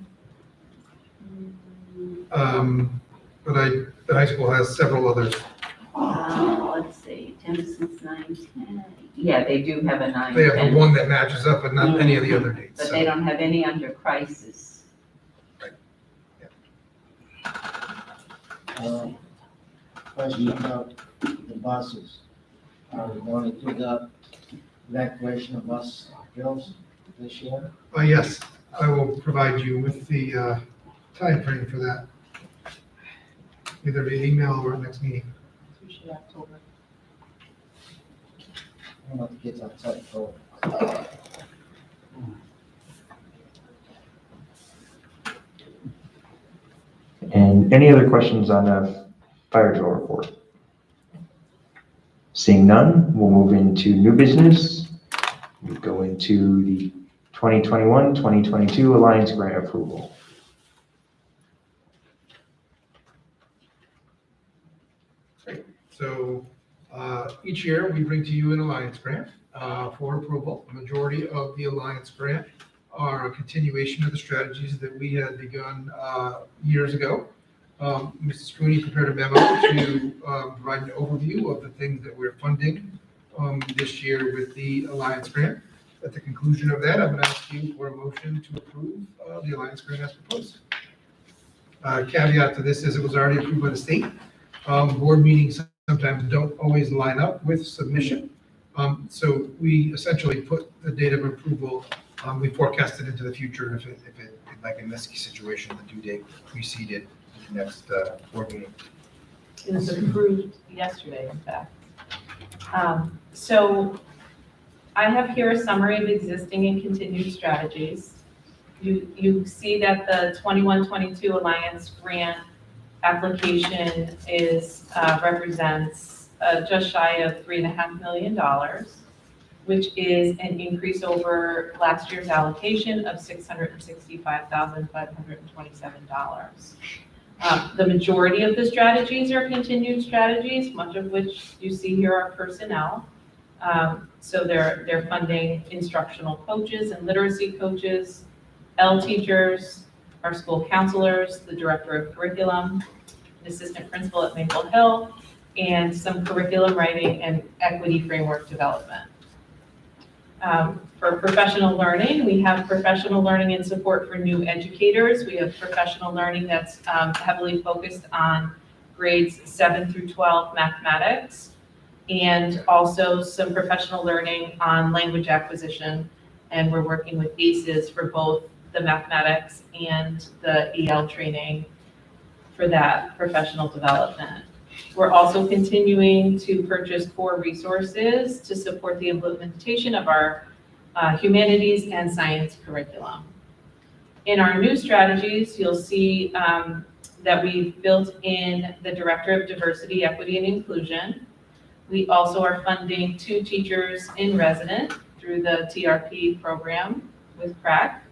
But the high school has several others. Let's see, Genesis 9:10. Yeah, they do have a 9:10. They have the one that matches up, but not any of the other dates. But so. they don't have any under crisis. Question about the buses. Are we going to do the evacuation of bus drills this year? Yes, I will provide you with the time frame for that. Either via email or next meeting. It's usually October. I don't know if the kids outside for. And any other questions on the fire drill report? Seeing none, we'll move into new business. We go into the 2021-2022 Alliance Grant approval. So each year, we bring to you an Alliance grant for approval. The majority of the Alliance grant are a continuation of the strategies that we had begun years ago. Mrs. Cooney prepared a memo to provide an overview of the things that we're funding this year with the Alliance grant. At the conclusion of that, I'm going to ask you for a motion to approve the Alliance grant as proposed. Caveat to this is it was already approved by the state. Board meetings sometimes don't always line up with submission. So we essentially put the date of approval, we forecast it into the future if it, like in this situation, the due date preceded the next board meeting. It was approved yesterday, in fact. So I have here a summary of existing and continued strategies. You see that the 21-22 Alliance grant application represents just shy of $3.5 million, which is an increase over last year's allocation of $665,527. The majority of the strategies are continued strategies, much of which you see here are personnel. So they're funding instructional coaches and literacy coaches, L teachers, our school counselors, the director of curriculum, an assistant principal at Maple Hill, and some curriculum writing and equity framework development. For professional learning, we have professional learning and support for new educators. We have professional learning that's heavily focused on grades 7 through 12 mathematics, and also some professional learning on language acquisition. And we're working with ACES for both the mathematics and the EL training for that professional development. We're also continuing to purchase core resources to support the implementation of our humanities and science curriculum. In our new strategies, you'll see that we've built in the Director of Diversity, Equity, and Inclusion. We also are funding 2 teachers in resident through the TRP program with CRAC.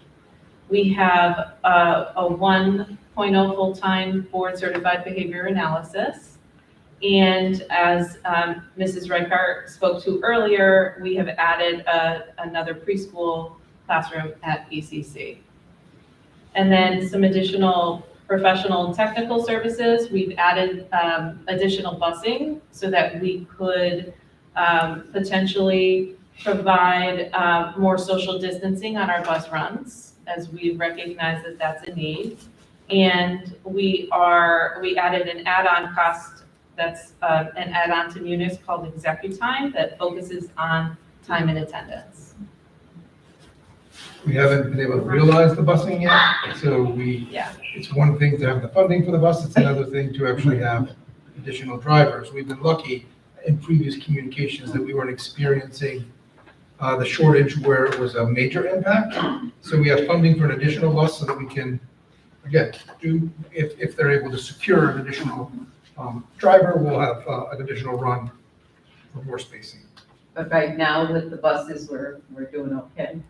We have a 1.0 full-time board certified behavior analysis. And as Mrs. Reichart spoke to earlier, we have added another preschool classroom at ECC. And then some additional professional and technical services. We've added additional busing so that we could potentially provide more social distancing on our bus runs, as we recognize that that's a need. And we added an add-on cost that's an add-on to Munis called ExecuTime that focuses on time and attendance. We haven't been able to realize the busing yet, so it's one thing to have the funding for the bus, it's another thing to actually have additional drivers. We've been lucky in previous communications that we weren't experiencing the shortage where it was a major impact. So we have funding for an additional bus so that we can, again, if they're able to secure an additional driver, we'll have an additional run for more spacing. But right now with the buses, we're doing okay.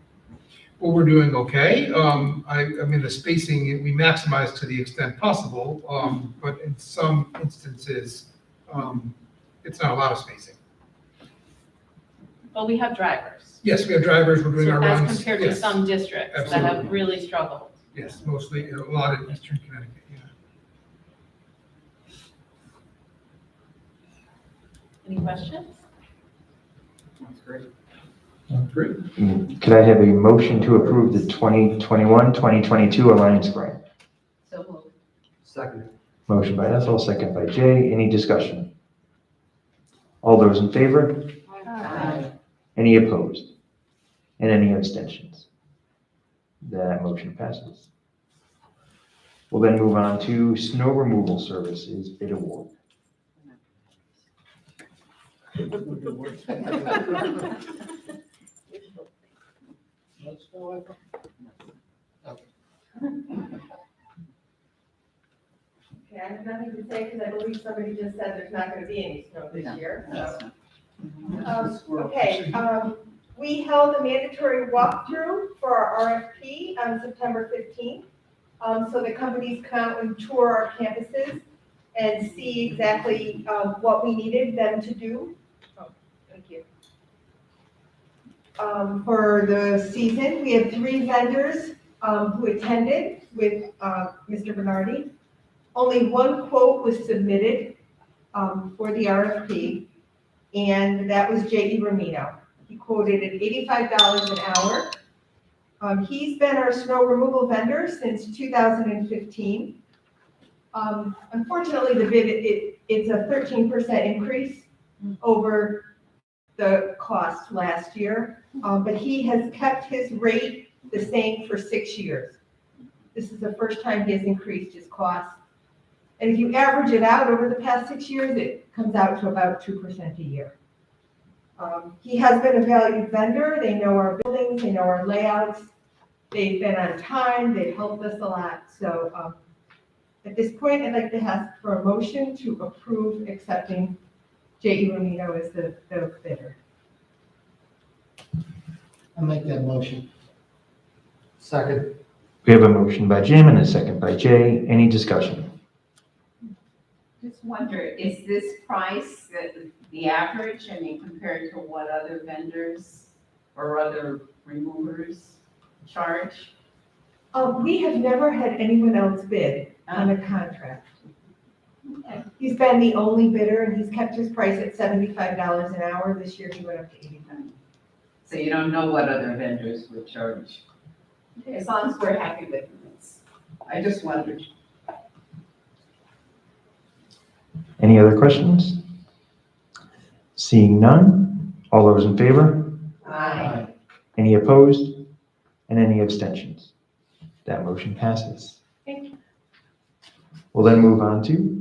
Well, we're doing okay. I mean, the spacing, we maximize to the extent possible, but in some instances, it's not a lot of spacing. But we have drivers. Yes, we have drivers, we're doing our runs. As compared to Yes. some districts that have Absolutely. really struggled. Yes, mostly, a lot in Eastern Connecticut, yeah. Any questions? That's great. Great. Could I have a motion to approve the 2021-2022 Alliance grant? So moved. Second. Motion by Ethel, second by Jay. Any discussion? All those in favor? Aye. Any opposed? And any abstentions? That motion passes. We'll then move on to snow removal services bid award. Okay, I have nothing to say because I believe somebody just said there's not going to be any snow this year. So. We held a mandatory walkthrough for our RFP on September 15th. So the companies come and tour our campuses and see exactly what we needed them to do. Oh, thank you. For the season, we have 3 vendors who attended with Mr. Bernardi. Only 1 quote was submitted for the RFP, and that was J.E. Romino. He quoted at $85 an hour. He's been our snow removal vendor since 2015. Unfortunately, the bid, it's a 13% increase over the cost last year, but he has kept his rate the same for 6 years. This is the first time he has increased his cost. And if you average it out over the past 6 years, it comes out to about 2% a year. He has been a valued vendor. They know our buildings, they know our layouts. They've been on time, they've helped us a lot. So at this point, I'd like to ask for a motion to approve accepting J.E. Romito as the bidder. I'll make that motion. Second. We have a motion by Jim and a second by Jay. Any discussion? Just wonder, is this price the average, I mean, compared to what other vendors or other removers charge? We have never had anyone else bid on a contract. He's been the only bidder, and he's kept his price at $75 an hour. This year he went up to $85. So you don't know what other vendors would charge? As long as we're happy with this. I just wondered. Any other questions? Seeing none, all those in favor? Aye. Any opposed? And any abstentions? That motion passes. Thank you. We'll then move on to,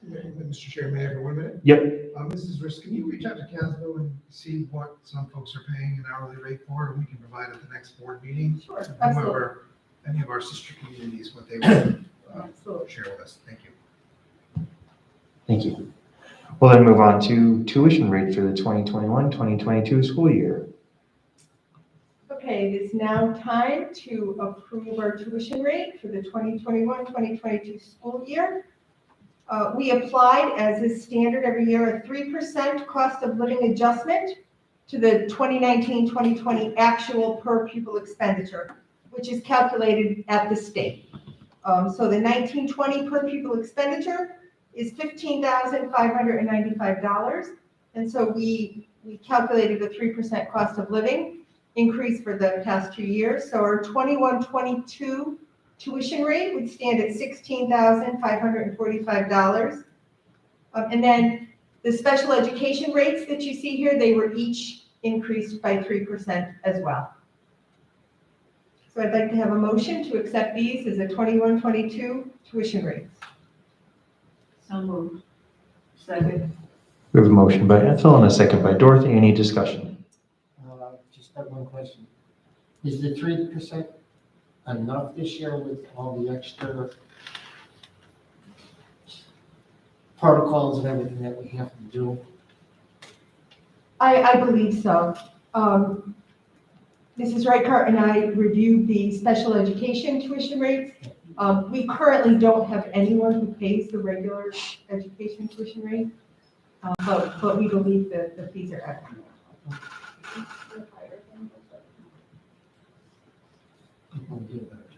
Mr. Chair, may I have 1 minute? Yep. Mrs. Risk, can you reach out to Casville and see what some folks are paying an hourly rate for, and we can provide at the next board meeting? Sure, absolutely. Whomever, any of our sister communities, what they would Absolutely. share with us. Thank you. thank you. We'll then move on to tuition rate for the 2021-2022 school year. Okay, it is now time to approve our tuition rate for the 2021-2022 school year. We applied, as is standard every year, a 3% cost of living adjustment to the 2019-2020 actual per pupil expenditure, which is calculated at the state. So the 19-20 per pupil expenditure is $15,595. And so we calculated a 3% cost of living increase for the past 2 years. So our 21-22 tuition rate would stand at $16,545. And then the special education rates that you see here, they were each increased by 3% as well. So I'd like to have a motion to accept these as a 21-22 tuition rates. So moved. Second. We have a motion by Ethel and a second by Dorothy. Any discussion? Just have one question. Is the 3% enough this year with all the extra protocols and everything that we have to do? I believe so. Mrs. Reichart and I reviewed the special education tuition rates. We currently don't have anyone who pays the regular education tuition rate, but we believe that the fees are adequate. People do a better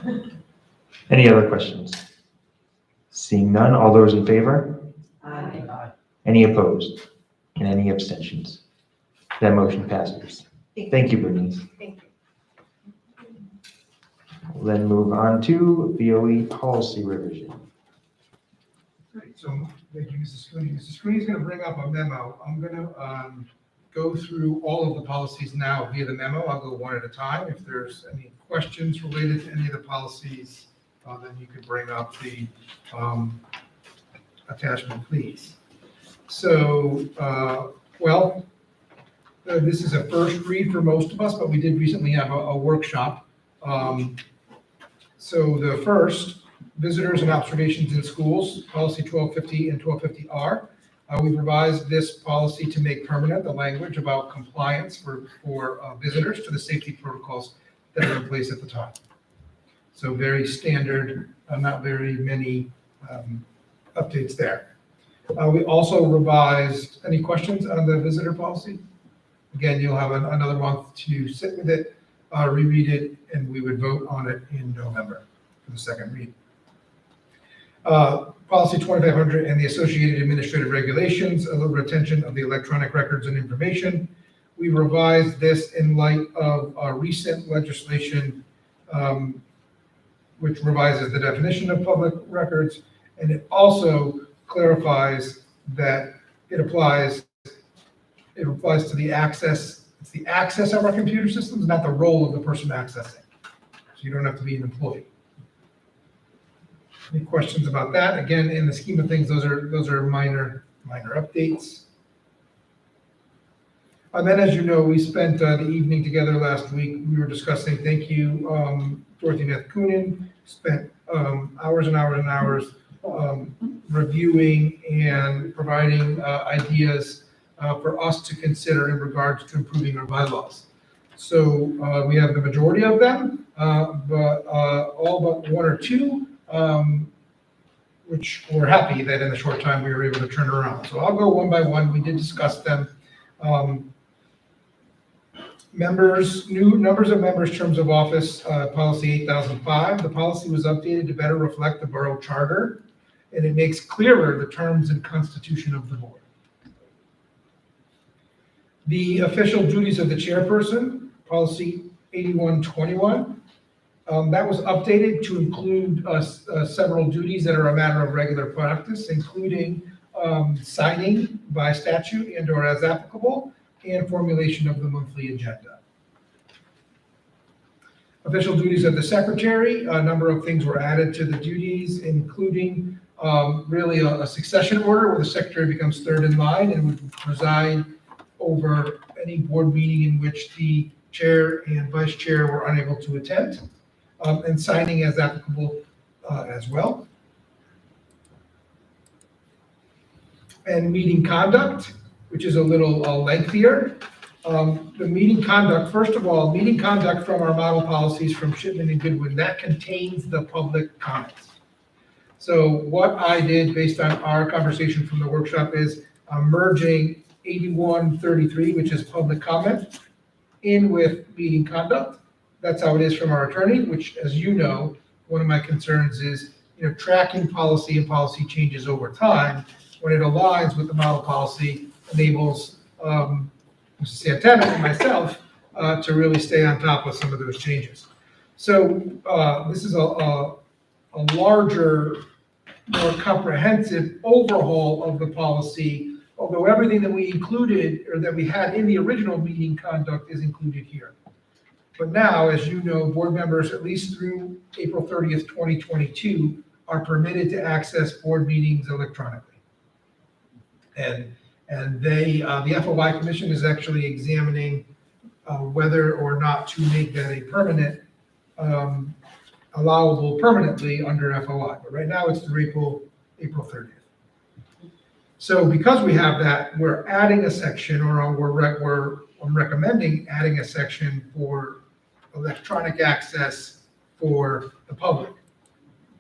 job. Any other questions? Seeing none, all those in favor? Aye. Any opposed? And any abstentions? That motion passes. Thank you, Bernice. Thank you. We'll then move on to BOE policy revision. Great, so thank you, Mrs. Sweeney. Mrs. Sweeney's going to bring up a memo. I'm going to go through all of the policies now via the memo. I'll go one at a time. If there's any questions related to any of the policies, then you could bring up the attachment, please. So, this is a first read for most of us, but we did recently have a workshop. So the first, visitors and observations in schools, policy 1250 and 1250R. We've revised this policy to make permanent the language about compliance for visitors to the safety protocols that are in place at the time. So very standard, not very many updates there. We also revised, any questions on the visitor policy? Again, you'll have another month to sit with it, reread it, and we would vote on it in November for the second read. Policy 2500 and the associated administrative regulations, a little retention of the electronic records and information. We revised this in light of recent legislation, which revises the definition of public records, and it also clarifies that it applies to the access. It's the access of our computer systems, not the role of the person accessing. So you don't have to be an employee. Any questions about that? Again, in the scheme of things, those are minor minor updates. And then, as you know, we spent the evening together last week. We were discussing, thank you, Dorothy Nath-Coonan, spent hours and hours and hours reviewing and providing ideas for us to consider in regards to improving our bylaws. So we have the majority of them, but all but one or two, which we're happy that in the short time we were able to turn around. So I'll go one by one. We did discuss them. New numbers of members, terms of office, policy 8005. The policy was updated to better reflect the borough charter, and it makes clearer the terms and constitution of the board. The official duties of the chairperson, policy 8121. That was updated to include several duties that are a matter of regular practice, including signing by statute and or as applicable, and formulation of the monthly agenda. Official duties of the secretary, a number of things were added to the duties, including really a succession order where the secretary becomes third in line and would preside over any board meeting in which the chair and vice chair were unable to attend, and signing as applicable as well. And meeting conduct, which is a little lengthier. The meeting conduct, first of all, meeting conduct from our model policies from Shipman and Goodwin, that contains the public comments. So what I did based on our conversation from the workshop is merging 8133, which is public comment, in with meeting conduct. That's how it is from our attorney, which, as you know, one of my concerns is, tracking policy and policy changes over time. When it aligns with the model policy, enables Mrs. Santana and myself to really stay on top of some of those changes. So this is a larger, more comprehensive overhaul of the policy, although everything that we included or that we had in the original meeting conduct is included here. But now, as you know, board members, at least through April 30th, 2022, are permitted to access board meetings electronically. And they, the FOI Commission is actually examining whether or not to make that a permanent, allowable permanently under FOI. But right now it's through April 30th. So because we have that, we're adding a section, or I'm recommending adding a section for electronic access for the public.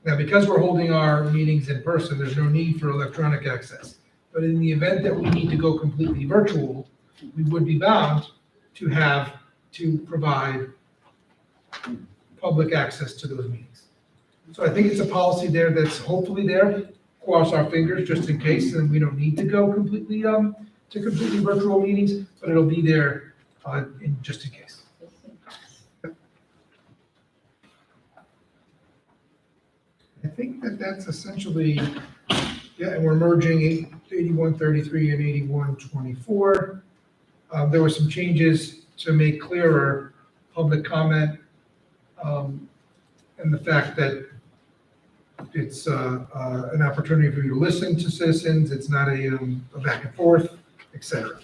Now, because we're holding our meetings in person, there's no need for electronic access. But in the event that we need to go completely virtual, we would be bound to have to provide public access to those meetings. So I think it's a policy there that's hopefully there. Cross our fingers just in case, and we don't need to go completely to completely virtual meetings, but it'll be there just in case. I think that's essentially, yeah, and we're merging 8133 and 8124. There were some changes to make clearer public comment and the fact that it's an opportunity for you to listen to citizens. It's not a back and forth, etc.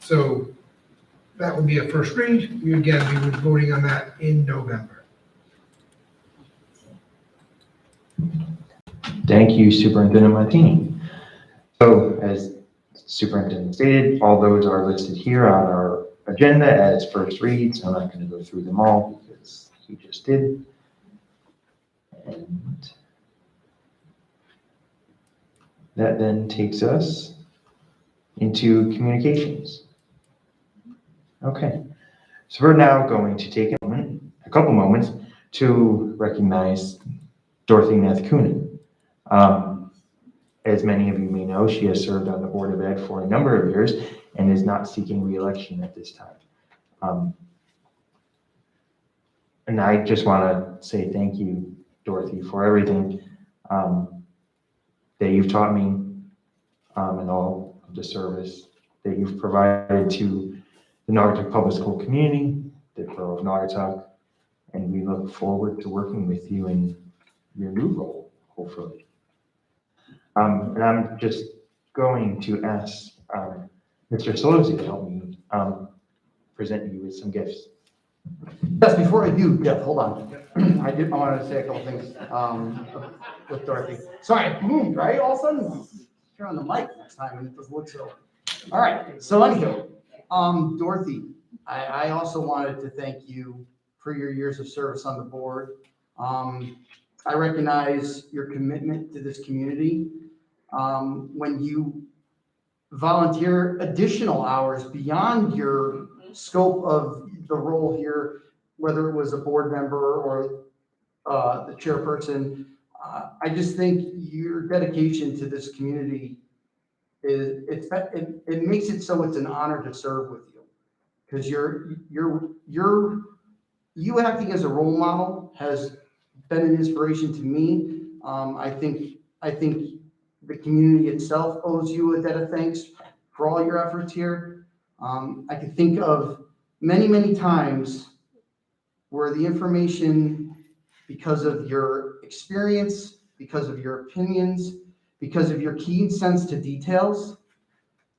So that would be a first read. We would be voting on that in November. Thank you, Superintendent Martini. So as Superintendent stated, all those are listed here on our agenda as first reads. I'm not going to go through them all because he just did. And that then takes us into communications. Okay, so we're now going to take a couple moments to recognize Dorothy Nath-Coonan. As many of you may know, she has served on the Board of Ed for a number of years and is not seeking re-election at this time. And I just want to say thank you, Dorothy, for everything that you've taught me and all of the service that you've provided to the Naugatuck Public School community, the Borough of Naugatuck, and we look forward to working with you in your new role, hopefully. And I'm just going to ask Mr. Solozzi to help me present you with some gifts. Yes, before I do, Jeff, hold on. I wanted to say a couple things with Dorothy. Sorry, I moved, right? All of a sudden, turn on the mic next time and it doesn't look so. All right, so anywho, Dorothy, I also wanted to thank you for your years of service on the board. I recognize your commitment to this community. When you volunteer additional hours beyond your scope of the role here, whether it was a board member or the chairperson, I just think your dedication to this community it makes it so it's an honor to serve with you, because you acting as a role model has been an inspiration to me. I think the community itself owes you a debt of thanks for all your efforts here. I can think of many times where the information, because of your experience, because of your opinions, because of your keen sense to details,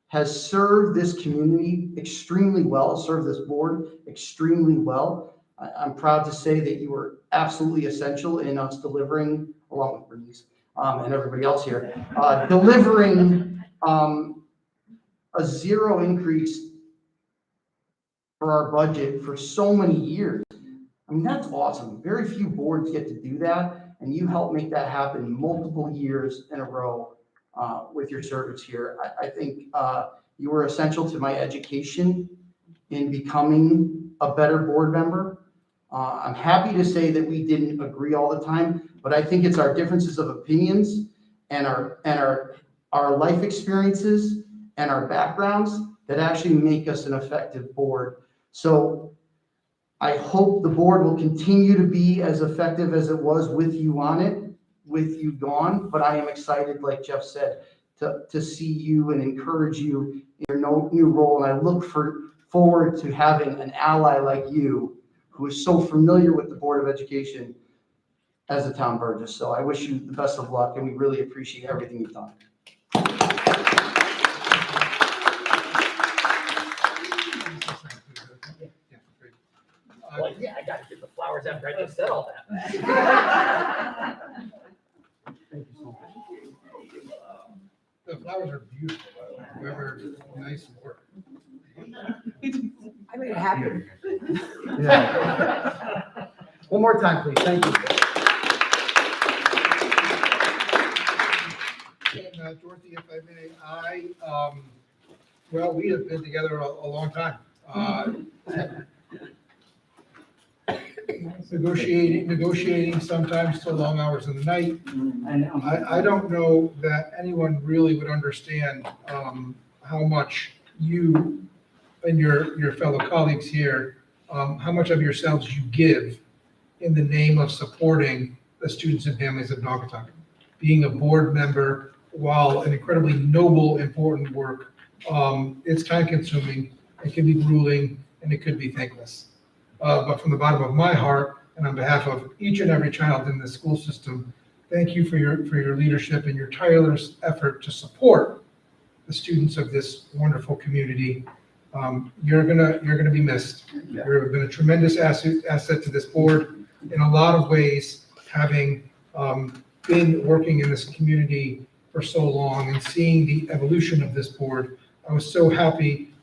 has served this community extremely well, served this board extremely well. I'm proud to say that you were absolutely essential in us delivering, along with Bernice and everybody else here, delivering a zero increase for our budget for so many years. I mean, that's awesome. Very few boards get to do that, and you helped make that happen multiple years in a row with your service here. I think you were essential to my education in becoming a better board member. I'm happy to say that we didn't agree all the time, but I think it's our differences of opinions and our life experiences and our backgrounds that actually make us an effective board. So I hope the board will continue to be as effective as it was with you on it, with you gone, but I am excited, like Jeff said, to see you and encourage you in your new role. And I look forward to having an ally like you who is so familiar with the Board of Education as a town burgess. So I wish you the best of luck, and we really appreciate everything you've done. Well, yeah, I gotta get the flowers after I just said all that. Thank you so much. The flowers are beautiful, whoever, nice work. I made it happen. Yeah. One more time, please. Thank you. And Dorothy, if I may, well, we have been together a long time. Negotiating sometimes till long hours of the night. I don't know that anyone really would understand how much you and your fellow colleagues here, how much of yourselves you give in the name of supporting the students and families of Naugatuck. Being a board member, while an incredibly noble, important work, it's time consuming, it can be grueling, and it could be thankless. But from the bottom of my heart, and on behalf of each and every child in the school system, thank you for your leadership and your tireless effort to support the students of this wonderful community. You're gonna be missed. You've been a tremendous asset to this board in a lot of ways, having been working in this community for so long and seeing the evolution of this board. I was so happy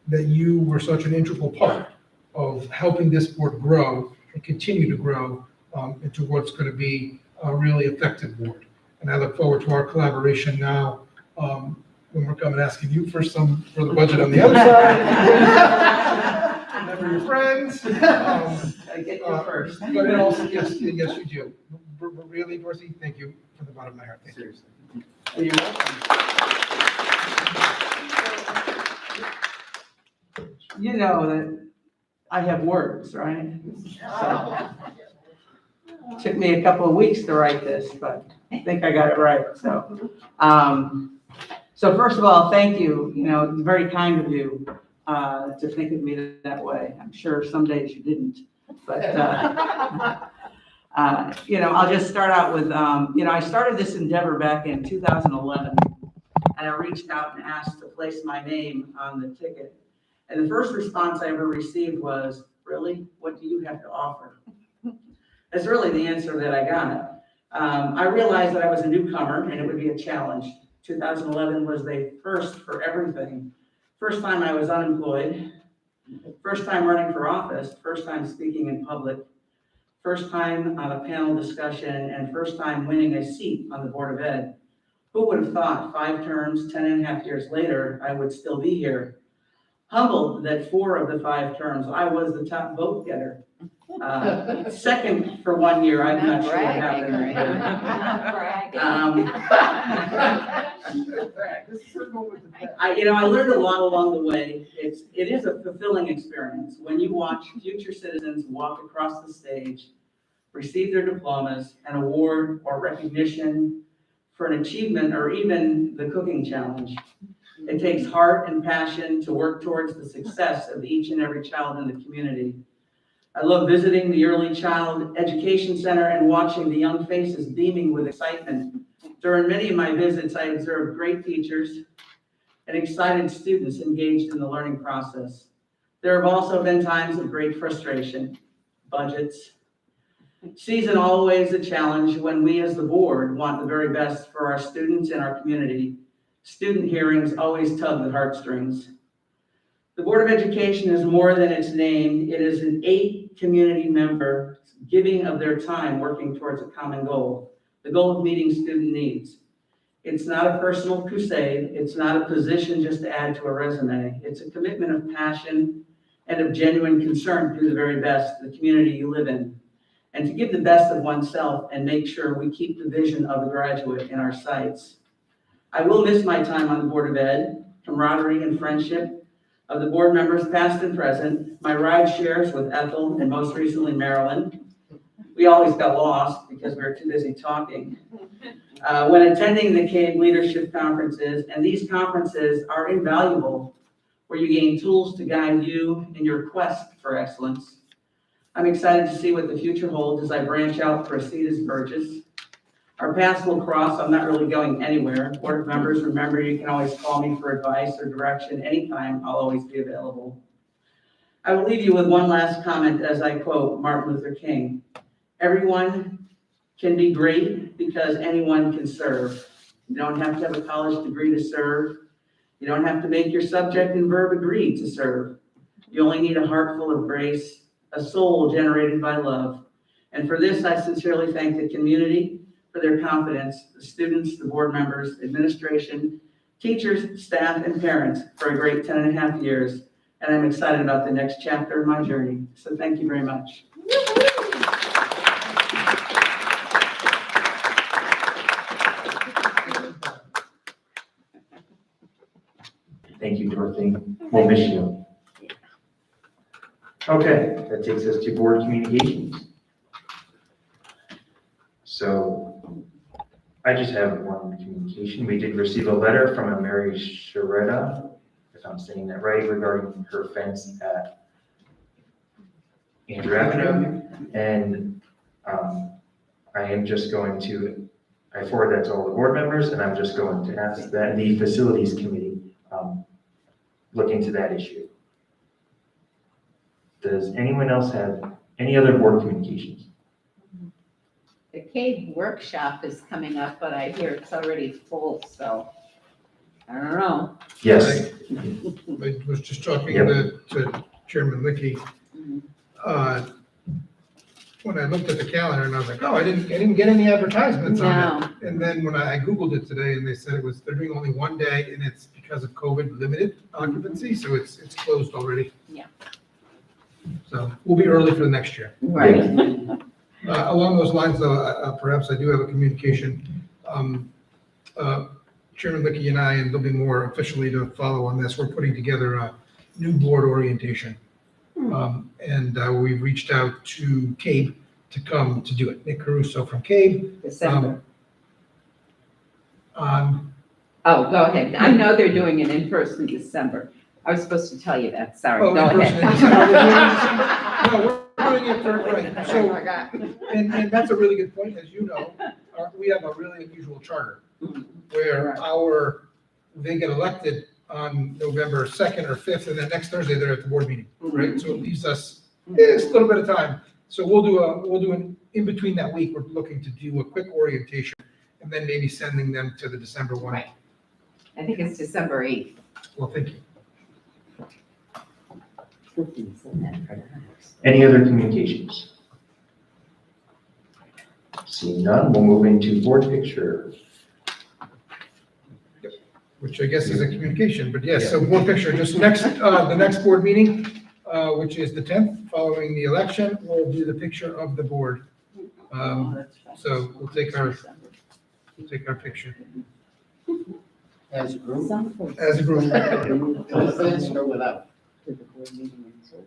that you were such an integral part of helping this board grow and continue to grow into what's going to be a really effective board. And I look forward to our collaboration now when we're coming asking you for the budget on the other side. Never your friends. I get you first. But it also, yes, you do. Really, Dorothy, thank you from the bottom of my heart. Thank you. Seriously. You're welcome. You know that I have words, right? So, it took me a couple of weeks to write this, but I think I got it right. So first of all, thank you. You know, it's very kind of you to think of me that way. I'm sure some days you didn't, but I'll just start out with, I started this endeavor back in 2011, and I reached out and asked to place my name on the ticket. And the first response I ever received was, "Really? What do you have to offer?" That's really the answer that I got. I realized that I was a newcomer and it would be a challenge. 2011 was the first for everything. First time I was unemployed, first time running for office, first time speaking in public, first time on a panel discussion, and first time winning a seat on the Board of Ed. Who would have thought 5 terms, 10.5 years later, I would still be here? Humbled that 4 of the 5 terms, I was the top vote getter. Second for 1 year, I'm not sure what happened. I learned a lot along the way. It is a fulfilling experience when you watch future citizens walk across the stage, receive their diplomas, an award or recognition for an achievement, or even the cooking challenge. It takes heart and passion to work towards the success of each and every child in the community. I love visiting the Early Child Education Center and watching the young faces beaming with excitement. During many of my visits, I observed great teachers and excited students engaged in the learning process. There have also been times of great frustration, budgets. Season always a challenge when we as the board want the very best for our students and our community. Student hearings always tug the heartstrings. The Board of Education is more than its name. It is an 8 community member giving of their time working towards a common goal, the goal of meeting student needs. It's not a personal crusade. It's not a position just to add to a resume. It's a commitment of passion and of genuine concern to do the very best for the community you live in, and to give the best of oneself and make sure we keep the vision of the graduate in our sights. I will miss my time on the Board of Ed, camaraderie and friendship of the board members past and present, my ride shares with Ethel and most recently Marilyn. We always got lost because we were too busy talking. When attending the CABE leadership conferences, and these conferences are invaluable, where you gain tools to guide you in your quest for excellence. I'm excited to see what the future holds as I branch out for a seat as Burgess. Our paths will cross. I'm not really going anywhere. Board members, remember, you can always call me for advice or direction anytime. I'll always be available. I will leave you with one last comment as I quote Martin Luther King. Everyone can be great because anyone can serve. You don't have to have a college degree to serve. You don't have to make your subject and verb agree to serve. You only need a heart full of grace, a soul generated by love. And for this, I sincerely thank the community for their confidence, the students, the board members, administration, teachers, staff, and parents for a great 10.5 years. And I'm excited about the next chapter in my journey. So thank you very much. Thank you, Dorothy. We'll miss you. Okay, that takes us to board communications. So I just have one communication. We did receive a letter from a Mary Sharetta, if I'm saying that right, regarding her fence at Andrew Avenue. And I am just going to, I forward that to all the board members, and I'm just going to ask that the facilities committee look into that issue. Does anyone else have any other board communications? The CABE workshop is coming up, but I hear it's already full, so I don't know. Yes. I was just talking Yep. to Chairman Lickey. When I looked at the calendar and I was like, oh, I didn't get any advertisements on it. And then when I Googled it today and they said they're doing only one day and it's because of COVID limited occupancy, so it's closed already. Yeah. So we'll be early for the next year. Right. Along those lines, though, perhaps I do have a communication. Chairman Lickey and I, and there'll be more officially to follow on this, we're putting together a new board orientation. And we've reached out to CABE to come to do it. Nick Caruso from CABE. December. Oh, go ahead. I know they're doing it in person December. I was supposed to tell you that. Sorry. Oh, Go in person ahead. in December. No, we're doing it for, right, so, and that's a really good point, as you know, we have a really unusual charter where they get elected on November 2nd or 5th, and then next Thursday they're at the board meeting, right? So it leaves us just a little bit of time. So we'll do an, in between that week, we're looking to do a quick orientation and then maybe sending them to the December one. Right. I think it's December 8th. Well, thank you. Any other communications? Seeing none, we'll move into board picture. Which I guess is a communication, but yes, so board picture, just the next board meeting, which is the 10th, following the election, we'll do the picture of the board. So we'll take our picture As a group, as a group. with this or without?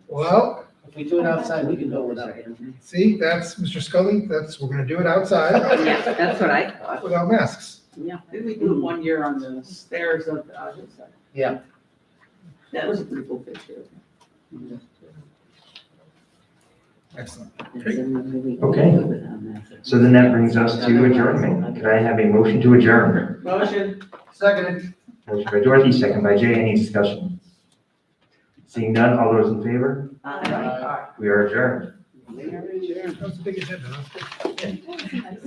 Well, If we do it outside, we can do it without. see, that's Mr. Scully, we're gonna do it outside Yeah, that's what I thought. without masks. Yeah, did we do it one year on the stairs of the hillside? Yeah. That was a pretty cool picture. Excellent. Okay. So then that brings us to adjournment. Could I have a motion to adjourn? Motion. Seconded. Motion by Dorothy, second by Jay. Any discussion? Seeing none, all those in favor? Aye. We are adjourned. That was a big agenda, huh?